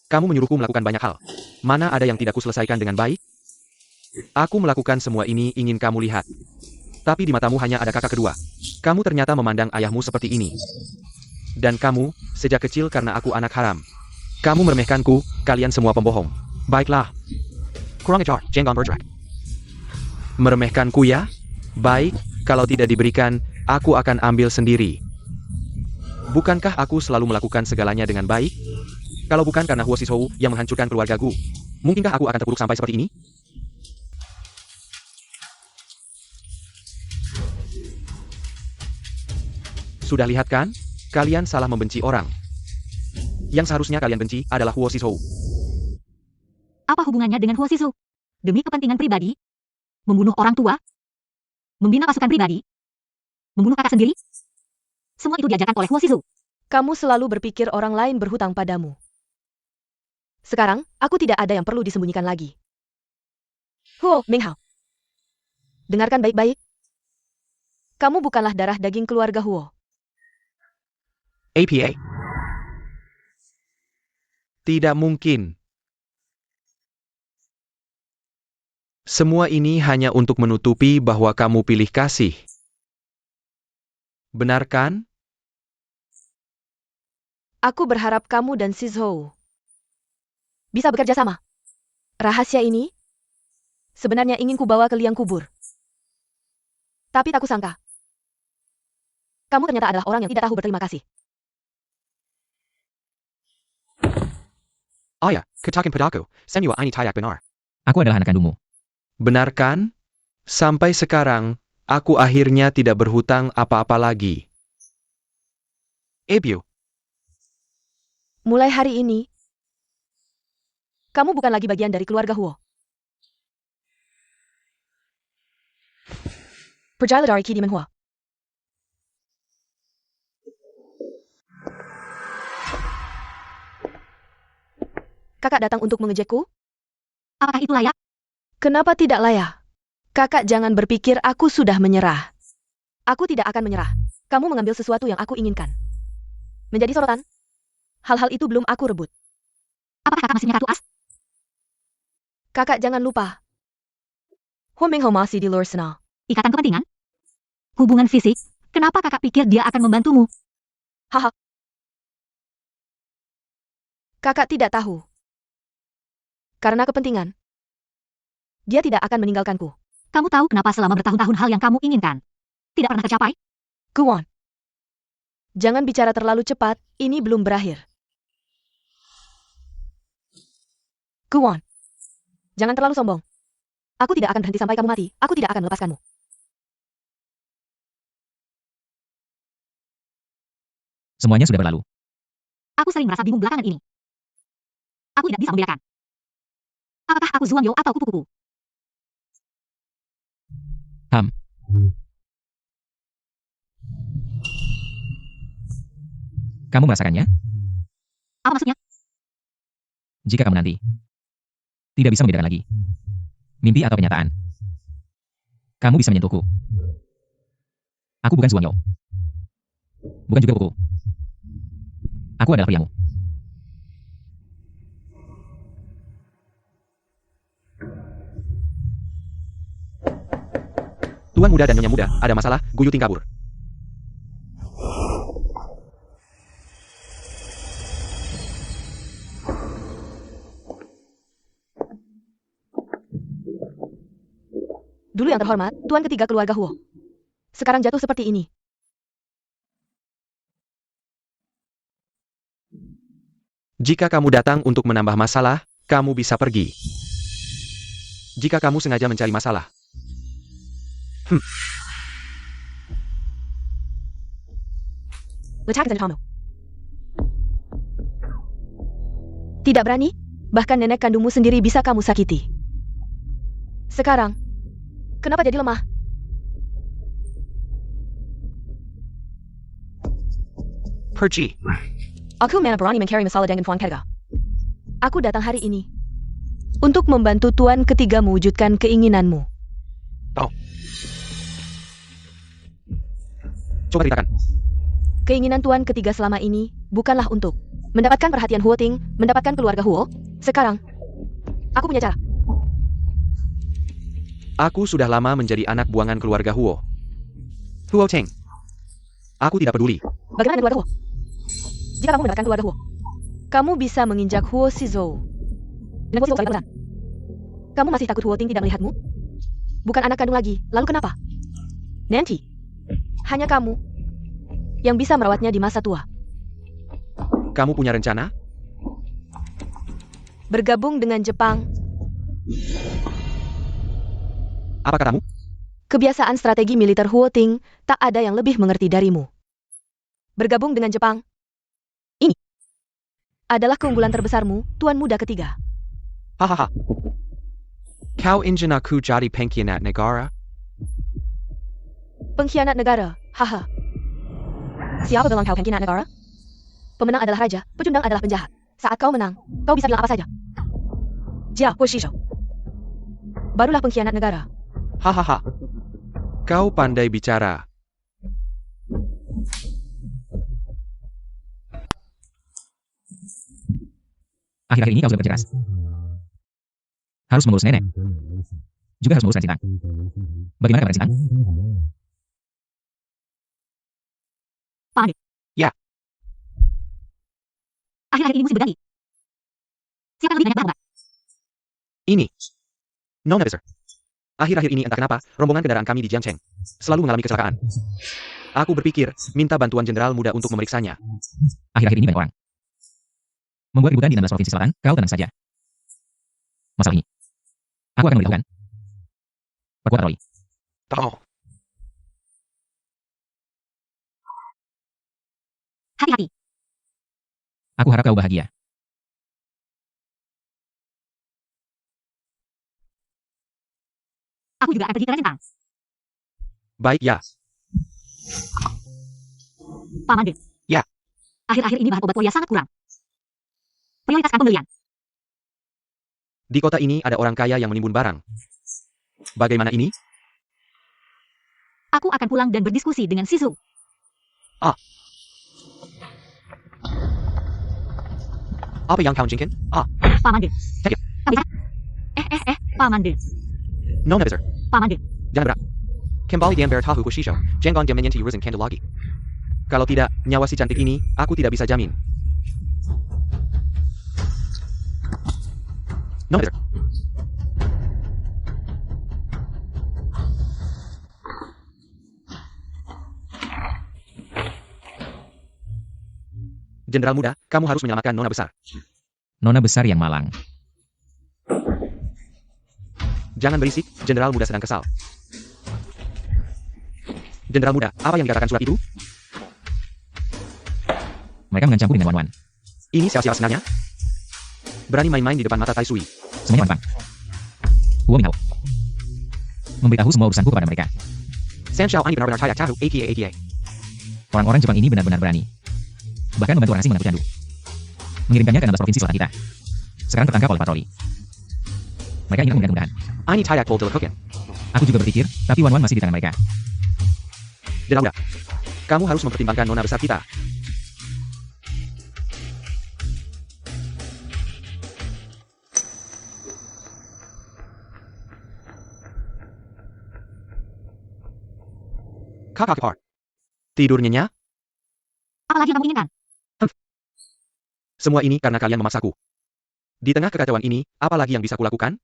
Kamu menyuruhku melakukan banyak hal. Mana ada yang tidak kuselesaikan dengan baik? Aku melakukan semua ini ingin kamu lihat. Tapi di matamu hanya ada kakak kedua. Kamu ternyata memandang ayahmu seperti ini. Dan kamu, sejak kecil karena aku anak haram. Kamu meremehkanku, kalian semua pembohong. Baiklah. Kurang ajar, Jenggon Bergerak. Meremehkanku ya? Baik, kalau tidak diberikan, aku akan ambil sendiri. Bukankah aku selalu melakukan segalanya dengan baik? Kalau bukan karena Huo Sishou yang menghancurkan keluarga Gu, mungkinkah aku akan terpuruk sampai seperti ini? Sudah lihat kan? Kalian salah membenci orang. Yang seharusnya kalian benci adalah Huo Sishou. Apa hubungannya dengan Huo Sisu? Demi kepentingan pribadi? Membunuh orang tua? Membina pasukan pribadi? Membunuh kakak sendiri? Semua itu diajarkan oleh Huo Sisu. Kamu selalu berpikir orang lain berhutang padamu. Sekarang, aku tidak ada yang perlu disembunyikan lagi. Huo Minghao. Dengarkan baik-baik. Kamu bukanlah darah daging keluarga Huo. APA. Tidak mungkin. Semua ini hanya untuk menutupi bahwa kamu pilih kasih. Benar kan? Aku berharap kamu dan Sizhou bisa bekerja sama. Rahasia ini sebenarnya ingin kubawa ke liang kubur. Tapi tak kusangka. Kamu ternyata adalah orang yang tidak tahu berterima kasih. Ayah, katakan padaku, semua ini tidak benar. Aku adalah anak kandungmu. Benar kan? Sampai sekarang, aku akhirnya tidak berhutang apa-apa lagi. Ebyu, Mulai hari ini, kamu bukan lagi bagian dari keluarga Huo. Pergilah dari Kidiman Hua. Kakak datang untuk mengejekku? Apakah itu layak? Kenapa tidak layak? Kakak jangan berpikir aku sudah menyerah. Aku tidak akan menyerah. Kamu mengambil sesuatu yang aku inginkan. Menjadi sorotan? Hal-hal itu belum aku rebut. Apakah kakak masih menyerah tuas? Kakak jangan lupa. Huo Mingho masih di luar sana. Ikatan kepentingan? Hubungan fisik? Kenapa kakak pikir dia akan membantumu? Haha. Kakak tidak tahu. Karena kepentingan. Dia tidak akan meninggalkanku. Kamu tahu kenapa selama bertahun-tahun hal yang kamu inginkan tidak pernah tercapai? Guan. Jangan bicara terlalu cepat, ini belum berakhir. Guan. Jangan terlalu sombong. Aku tidak akan berhenti sampai kamu mati. Aku tidak akan melepaskanmu. Semuanya sudah berlalu. Aku sering merasa bingung belakangan ini. Aku tidak bisa membedakan. Apakah aku Zuang Yo atau kupu-kupu? Kamu merasakannya? Apa maksudnya? Jika kamu nanti tidak bisa membedakan lagi mimpi atau kenyataan, kamu bisa menyentuhku. Aku bukan Zuang Yo. Bukan juga kuku. Aku adalah priamu. Tuan muda dan nyonya muda, ada masalah, Guyuting kabur. Dulu yang terhormat, tuan ketiga keluarga Huo. Sekarang jatuh seperti ini. Jika kamu datang untuk menambah masalah, kamu bisa pergi. Jika kamu sengaja mencari masalah. Tidak berani? Bahkan nenek kandungmu sendiri bisa kamu sakiti. Sekarang, kenapa jadi lemah? Pergi. Aku mana berani mencari masalah dengan Tuan Ketiga. Aku datang hari ini untuk membantu Tuan Ketiga mewujudkan keinginanmu. Coba ceritakan. Keinginan Tuan Ketiga selama ini bukanlah untuk mendapatkan perhatian Huo Ting, mendapatkan keluarga Huo. Sekarang, aku punya cara. Aku sudah lama menjadi anak buangan keluarga Huo. Huo Ting. Aku tidak peduli. Bagaimana dengan keluarga Huo? Jika kamu mendapatkan keluarga Huo, kamu bisa menginjak Huo Sizhou. Dengan Huo Sizhou saling peran. Kamu masih takut Huo Ting tidak melihatmu? Bukan anak kandung lagi, lalu kenapa? Nanti, hanya kamu yang bisa merawatnya di masa tua. Kamu punya rencana? Bergabung dengan Jepang. Apa katamu? Kebiasaan strategi militer Huo Ting, tak ada yang lebih mengerti darimu. Bergabung dengan Jepang. Ini adalah keunggulan terbesarmu, Tuan Muda Ketiga. Hahaha. Kau ingin aku jadi pengkhianat negara? Pengkhianat negara, haha. Siapa bilang kau pengkhianat negara? Pemenang adalah raja, pecundang adalah penjahat. Saat kau menang, kau bisa bilang apa saja. Jia Huo Shishou. Barulah pengkhianat negara. Hahaha. Kau pandai bicara. Akhir-akhir ini kau sudah bekerja keras. Harus mengurus nenek. Juga harus mengurus Ren Sintang. Bagaimana kabar Ren Sintang? Paman. Ya. Akhir-akhir ini musim berganti. Siapa yang lebih banyak barang, Mbak? Ini. Nona besar. Akhir-akhir ini entah kenapa, rombongan kendaraan kami di Jiangcheng selalu mengalami kecelakaan. Aku berpikir, minta bantuan jenderal muda untuk memeriksanya. Akhir-akhir ini banyak orang membuat ributan di 16 provinsi selatan. Kau tenang saja. Masalah ini aku akan memberitahukan. Perkuat patroli. Tahu. Hati-hati. Aku harap kau bahagia. Aku juga akan pergi ke Ren Sintang. Baik ya. Paman. Ya. Akhir-akhir ini bahan obat Korea sangat kurang. Prioritaskan pembelian. Di kota ini ada orang kaya yang menimbun barang. Bagaimana ini? Aku akan pulang dan berdiskusi dengan Sisu. Apa yang kau inginkan? Paman. Ya. Kami Paman. Nona besar. Paman. Jangan berat. Kembali dan bertahu ke Shisho. Jangan dia menyentuh urusan candle lagi. Kalau tidak, nyawa si cantik ini, aku tidak bisa jamin. Nona besar. Jenderal muda, kamu harus menyelamatkan Nona besar. Nona besar yang malang. Jangan berisik, jenderal muda sedang kesal. Jenderal muda, apa yang dikatakan surat itu? Mereka mengancamku dengan wan-wan. Ini siapa sebenarnya? Berani main-main di depan mata Tai Sui. Semuanya wan-wan. Huo Minghao memberitahu semua urusanku kepada mereka. San Shao ini benar-benar cayak cahu, aka. Orang-orang Jepang ini benar-benar berani. Bahkan membantu orang asing mengangkut candu. Mengirimkannya ke 16 provinsi selatan kita. Sekarang tertangkap oleh patroli. Mereka ingin mudah-mudahan. Ini cayak bol dilakukan. Aku juga berpikir, tapi wan-wan masih di tangan mereka. Jenderal muda, kamu harus mempertimbangkan Nona besar kita. Kakak Kepar. Tidur nyenyak? Apalagi yang kamu inginkan? Semua ini karena kalian memaksaku. Di tengah kekacauan ini, apa lagi yang bisa kulakukan?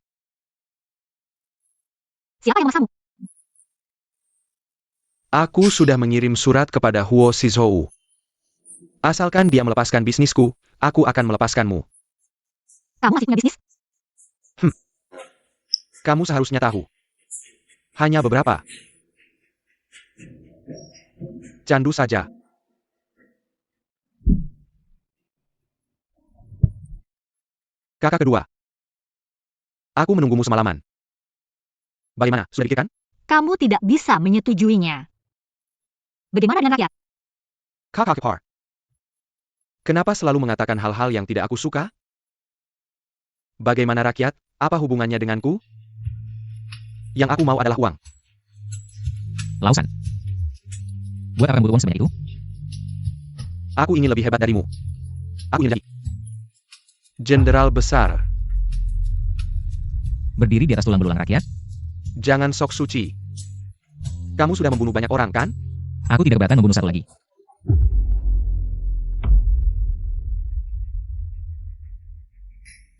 Siapa yang memaksamu? Aku sudah mengirim surat kepada Huo Shizhou. Asalkan dia melepaskan bisnisku, aku akan melepaskanmu. Kamu masih punya bisnis? Kamu seharusnya tahu. Hanya beberapa. Candu saja. Kakak kedua. Aku menunggumu semalaman. Bagaimana, sudah dipikirkan? Kamu tidak bisa menyetujuinya. Bagaimana dengan rakyat? Kakak Kepar. Kenapa selalu mengatakan hal-hal yang tidak aku suka? Bagaimana rakyat, apa hubungannya denganku? Yang aku mau adalah uang. Lausan. Buat apa kamu butuh uang sebanyak itu? Aku ingin lebih hebat darimu. Aku ingin jadi jenderal besar. Berdiri di atas tulang belulang rakyat? Jangan sok suci. Kamu sudah membunuh banyak orang, kan? Aku tidak keberatan membunuh satu lagi.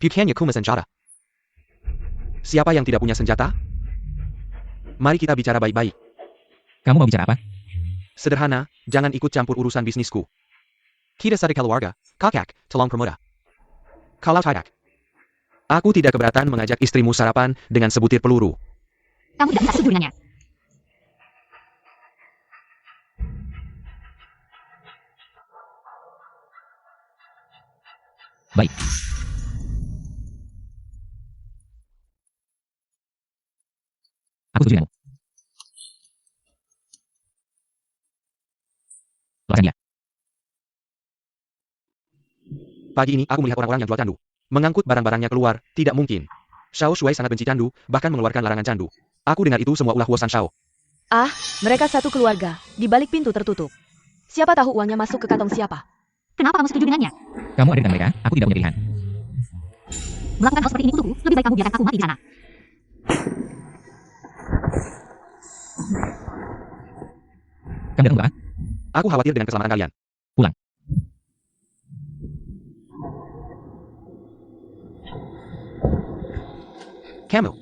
Bukannya kuma senjata. Siapa yang tidak punya senjata? Mari kita bicara baik-baik. Kamu mau bicara apa? Sederhana, jangan ikut campur urusan bisnisku. Kita satu keluarga, kakak, tolong promoda. Kalau tidak, aku tidak keberatan mengajak istrimu sarapan dengan sebutir peluru. Kamu tidak bisa setuju dengannya. Baik. Aku setuju denganmu. Lepaskan dia. Pagi ini aku melihat orang-orang yang jual candu. Mengangkut barang-barangnya keluar, tidak mungkin. Shao Shui sangat benci candu, bahkan mengeluarkan larangan candu. Aku dengar itu semua ulah Huo San Shao. Mereka satu keluarga, di balik pintu tertutup. Siapa tahu uangnya masuk ke kantong siapa? Kenapa kamu setuju dengannya? Kamu ada di tangan mereka, aku tidak punya pilihan. Melakukan hal seperti ini untukku, lebih baik kamu biarkan aku mati di sana. Kami datang untuk apa? Aku khawatir dengan keselamatan kalian. Pulang. Camel,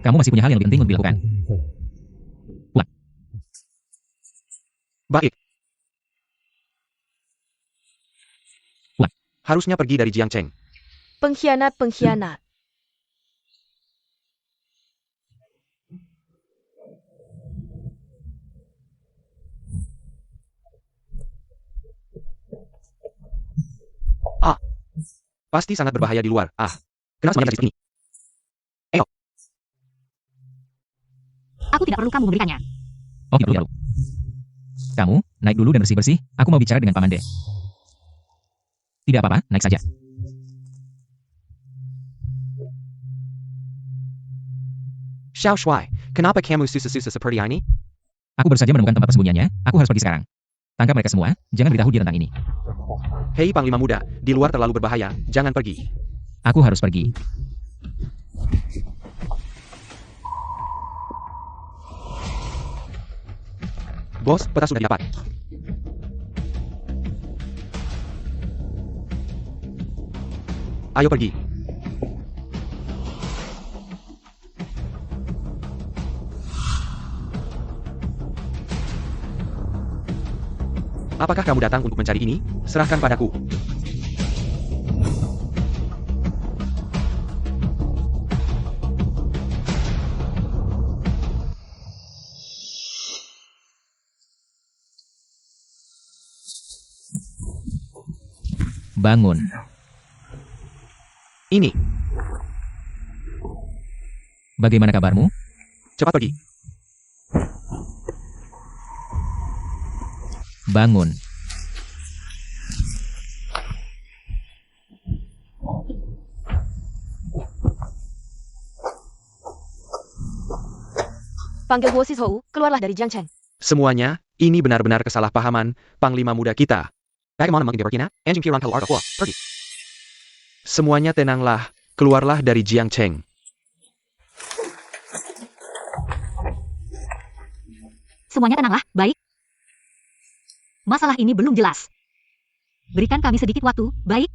Kamu masih punya hal yang lebih penting untuk dilakukan. baik. Pulang. Harusnya pergi dari Jiangcheng. Pengkhianat-pengkhianat. Pasti sangat berbahaya di luar. Kenapa semuanya seperti ini? Aku tidak perlu kamu memberikannya. Oh, tidak perlu. Kamu, naik dulu dan bersih-bersih. Aku mau bicara dengan Paman De. Tidak apa-apa, naik saja. Xiao Shuai, kenapa kamu susah-susah seperti ini? Aku baru saja menemukan tempat persembunyiannya. Aku harus pergi sekarang. Tangkap mereka semua. Jangan beritahu dia tentang ini. Hei Panglima Muda, di luar terlalu berbahaya. Jangan pergi. Aku harus pergi. Bos, peta sudah didapat. Ayo pergi. Apakah kamu datang untuk mencari ini? Serahkan padaku. Bangun. Ini, Bagaimana kabarmu? cepat pergi. Bangun. Panggil Huo Shizhou, keluarlah dari Jiangcheng. Semuanya, ini benar-benar kesalahpahaman Panglima Muda kita. Bagaimana mungkin dia Anjing Piran keluar ke pergi. Semuanya tenanglah, keluarlah dari Jiangcheng. Semuanya tenanglah, baik. Masalah ini belum jelas. Berikan kami sedikit waktu, baik?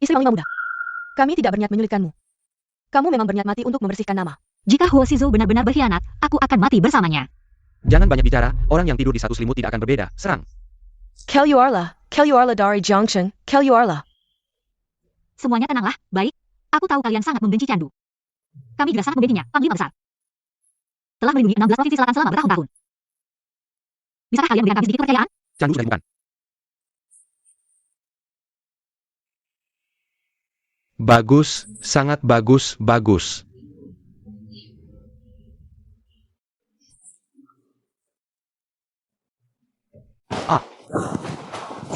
Istri Panglima Muda. Kami tidak berniat menyulitkanmu. Kamu memang berniat mati untuk membersihkan nama. Jika Huo Shizhou benar-benar berkhianat, aku akan mati bersamanya. Jangan banyak bicara, orang yang tidur di satu selimut tidak akan berbeda. Serang. Keluarlah dari Jiangcheng, keluarlah. Semuanya tenanglah, baik? Aku tahu kalian sangat membenci Candu. Kami juga sangat membencinya, Panglima Besar. Telah melindungi 16 provinsi selatan selama bertahun-tahun. Bisakah kalian memberikan kami sedikit kepercayaan? Candu sudah bukan. Bagus, sangat bagus, bagus.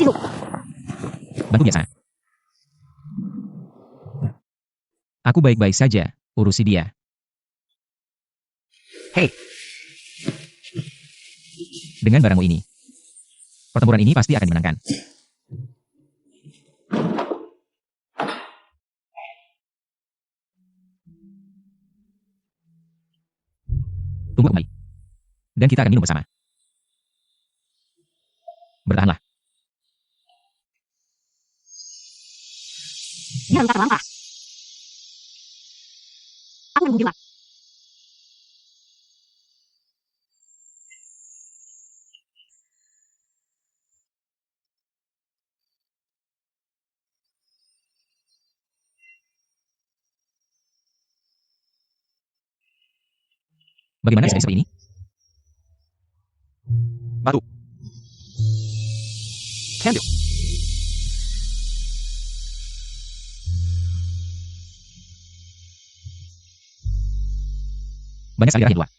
Shizhou, Bantu biasa. Aku baik-baik saja. Urusi dia. Hei. Dengan barangmu ini. Pertempuran ini pasti akan dimenangkan. Tunggu kembali. Dan kita akan minum bersama. Bertahanlah. dia luka terlampah. Aku menunggu di luar. Bagaimana bisa seperti ini? Batu. Candle. Banyak sekali darah yang keluar.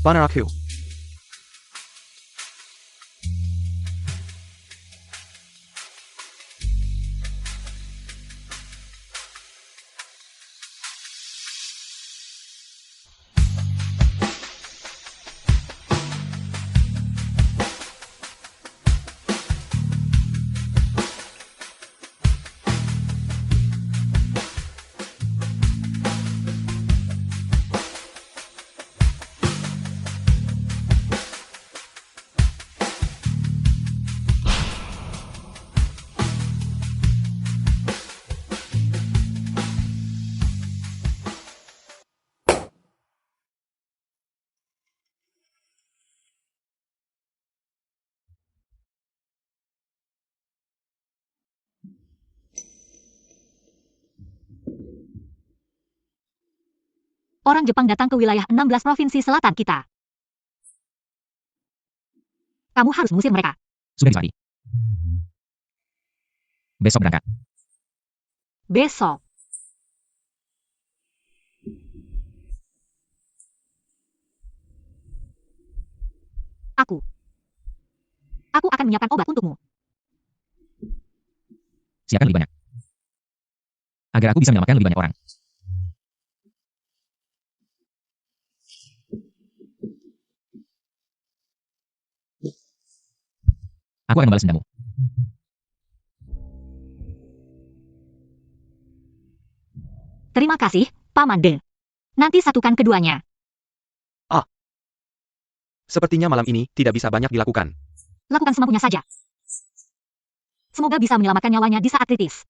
Panarakyu. Orang Jepang datang ke wilayah 16 provinsi selatan kita. Kamu harus mengusir mereka. Sudah disepakati. Besok berangkat. Besok. Aku akan menyiapkan obat untukmu. Siapkan lebih banyak. Agar aku bisa menyelamatkan lebih banyak orang. Aku akan membalas dendamu. Terima kasih, Paman De. Nanti satukan keduanya. Sepertinya malam ini tidak bisa banyak dilakukan. Lakukan semampunya saja. Semoga bisa menyelamatkan nyawanya di saat kritis.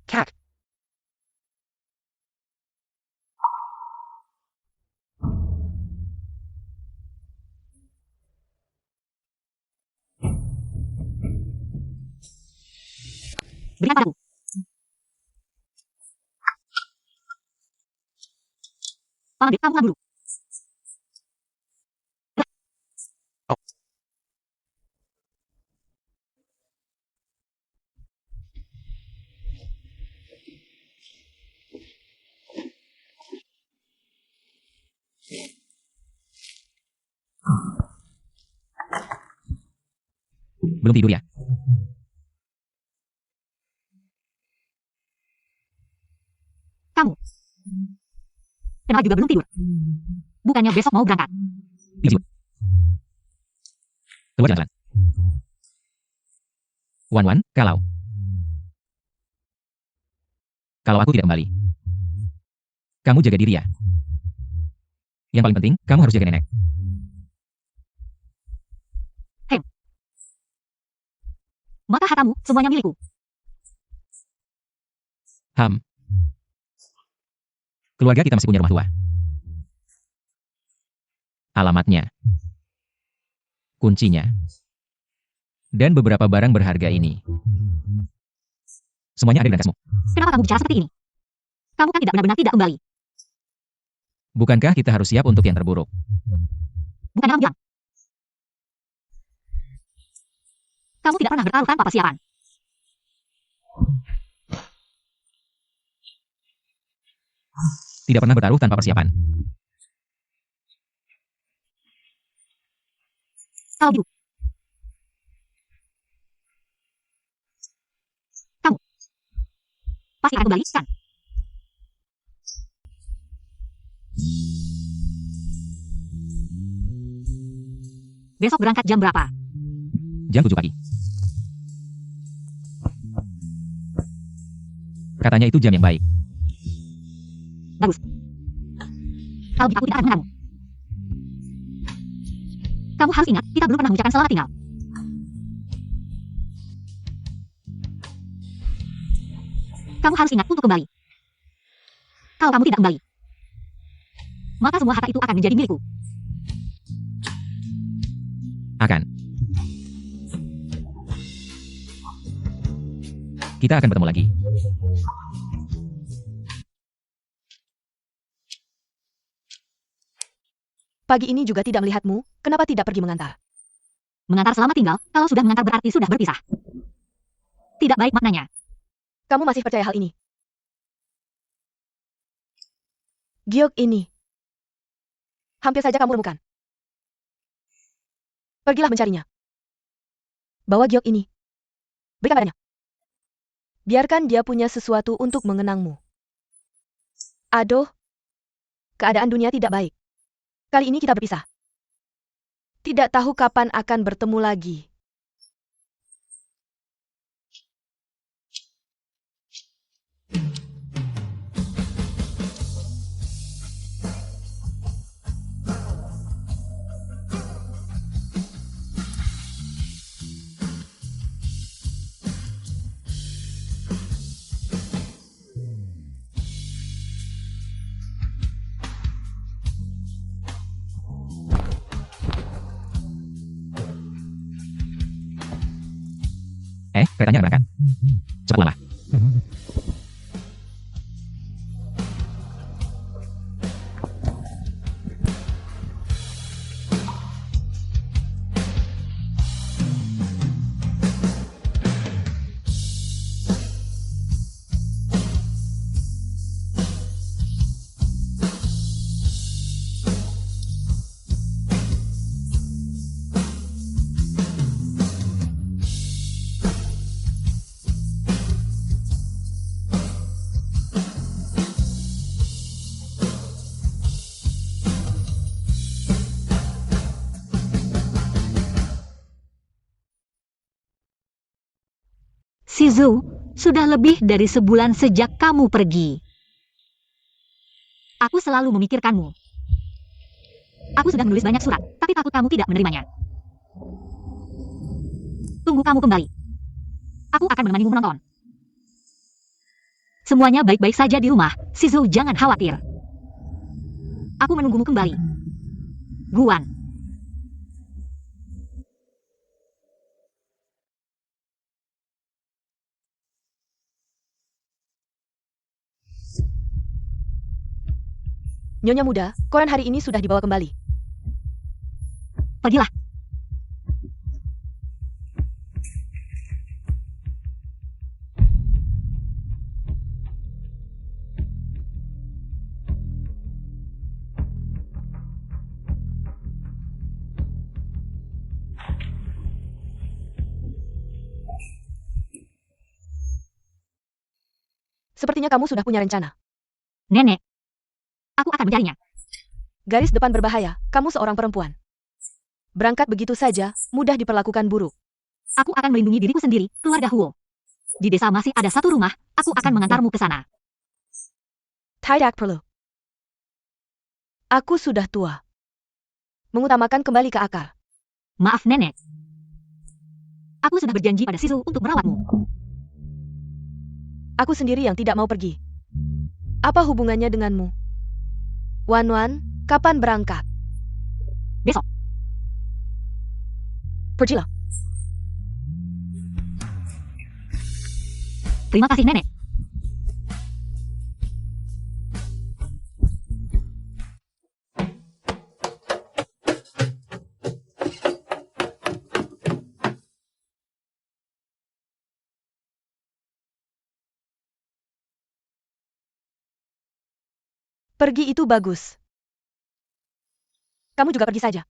Kak. Berikan padaku. Paman De, kamu dulu. Belum tidur ya? Kamu. Kenapa juga belum tidur? Bukannya besok mau berangkat? Tidur. Keluar jalan-jalan. Wan, kalau aku tidak kembali, kamu jaga diri ya. Yang paling penting, kamu harus jaga nenek. Maka hartamu semuanya milikku. Keluarga kita masih punya rumah tua. Alamatnya, kuncinya, dan beberapa barang berharga ini. Semuanya ada di berangkasmu. Kenapa kamu bicara seperti ini? Kamu kan tidak benar-benar tidak kembali. Bukankah kita harus siap untuk yang terburuk? Bukan kamu bilang. Kamu tidak pernah bertaruh tanpa persiapan. Tidak pernah bertaruh tanpa persiapan. Kalau gitu, kamu pasti akan kembali, kan? Besok berangkat jam berapa? Jam 7 pagi. Katanya itu jam yang baik. Bagus. Kalau gitu aku tidak akan mengenalmu. Kamu harus ingat, kita belum pernah mengucapkan selamat tinggal. Kamu harus ingat untuk kembali. Kalau kamu tidak kembali, maka semua harta itu akan menjadi milikku. Akan. Kita akan bertemu lagi. Pagi ini juga tidak melihatmu, kenapa tidak pergi mengantar? Mengantar selamat tinggal, kalau sudah mengantar berarti sudah berpisah. Tidak baik maknanya. Kamu masih percaya hal ini? Giok ini. Hampir saja kamu temukan. Pergilah mencarinya. Bawa Giok ini. Berikan padanya. Biarkan dia punya sesuatu untuk mengenangmu. Aduh. Keadaan dunia tidak baik. Kali ini kita berpisah. Tidak tahu kapan akan bertemu lagi. Keretanya berangkat. Cepat pulanglah. Shizou, sudah lebih dari sebulan sejak kamu pergi. Aku selalu memikirkanmu. Aku sudah menulis banyak surat, tapi takut kamu tidak menerimanya. Tunggu kamu kembali. Aku akan menemanimu menonton. Semuanya baik-baik saja di rumah, Shizou, jangan khawatir. Aku menunggumu kembali. Guan. Nyonya muda, koran hari ini sudah dibawa kembali. Pergilah. Sepertinya kamu sudah punya rencana. Nenek. Aku akan mencarinya. Garis depan berbahaya, kamu seorang perempuan. Berangkat begitu saja, mudah diperlakukan buruk. Aku akan melindungi diriku sendiri, keluarga Huo. Di desa masih ada satu rumah, aku akan mengantarmu ke sana. Tidak perlu. Aku sudah tua. Mengutamakan kembali ke akar. Maaf nenek. Aku sudah berjanji pada Shizou untuk merawatmu. Aku sendiri yang tidak mau pergi. Apa hubungannya denganmu? Wan, kapan berangkat? Besok. Pergilah. Terima kasih nenek. Pergi itu bagus. Kamu juga pergi saja.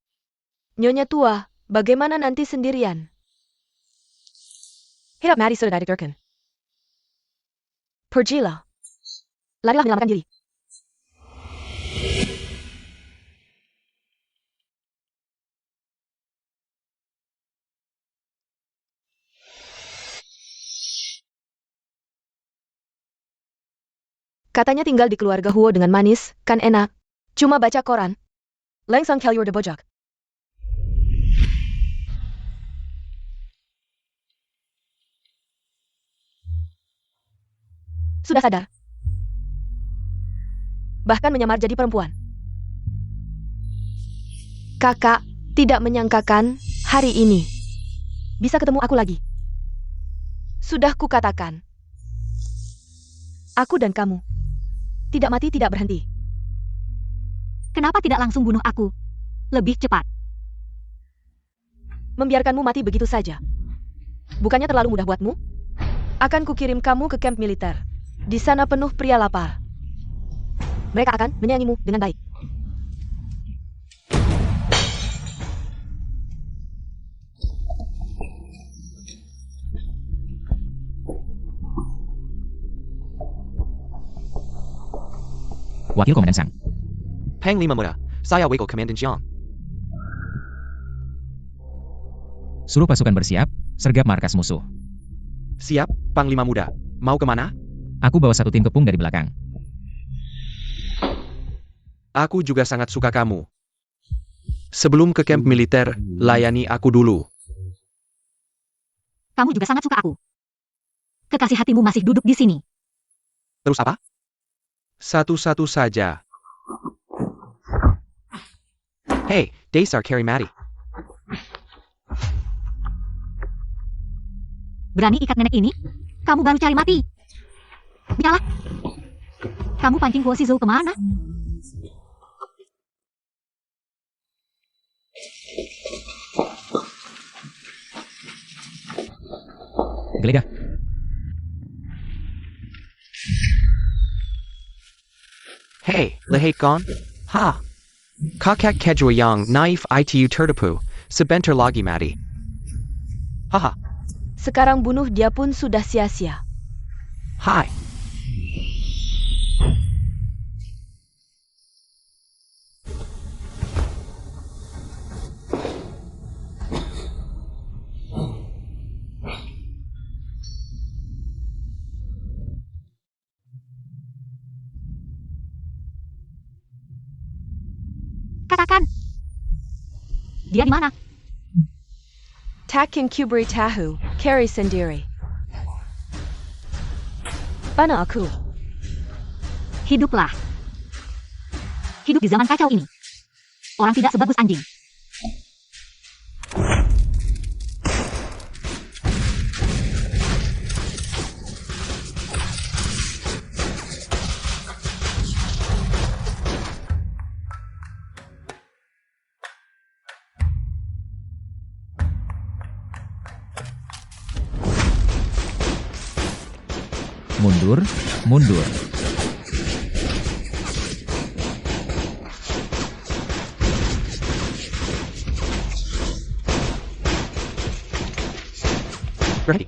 Nyonya tua, bagaimana nanti sendirian? Hirap mari sudah dikirkan. Pergilah. Larilah menyelamatkan diri. Katanya tinggal di keluarga Huo dengan manis, kan enak. Cuma baca koran. Langsung kalyur de bojok. Sudah sadar? Bahkan menyamar jadi perempuan. Kakak tidak menyangkakan hari ini bisa ketemu aku lagi. Sudah kukatakan. Aku dan kamu tidak mati tidak berhenti. Kenapa tidak langsung bunuh aku? lebih cepat. Membiarkanmu mati begitu saja. Bukannya terlalu mudah buatmu? Akan kukirim kamu ke kamp militer. Di sana penuh pria lapar. Mereka akan menyayangimu dengan baik. Wakil Komandan Sang. Panglima Muda, saya Wakil Komandan Jiang. Suruh pasukan bersiap, sergap markas musuh. Siap, Panglima Muda. Mau kemana? Aku bawa satu tim kepung dari belakang. Aku juga sangat suka kamu. Sebelum ke kamp militer, layani aku dulu. Kamu juga sangat suka aku. Kekasih hatimu masih duduk di sini. Terus apa? Satu-satu saja. Hey, Desar Kari Mati. Berani ikat nenek ini? Kamu baru cari mati. Biarlah. Kamu pancing Huo Shizhou kemana? Geledah. Hey, Lehate Gon? Ha! Kakak Kedua Yang Naif Itu Tertipu, Sebentar Lagi Mati. Haha, Sekarang bunuh dia pun sudah sia-sia. hai. Katakan. Dia di mana? Takin Kubri Tahu, Kari sendiri. Mana aku? Hiduplah. Hidup di zaman kacau ini. Orang tidak sebagus anjing. Mundur, mundur. Ready.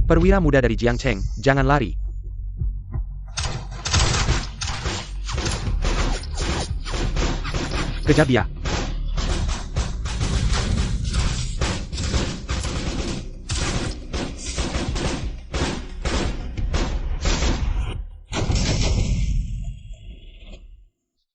Perwira muda dari Jiangcheng, jangan lari. Kejar dia.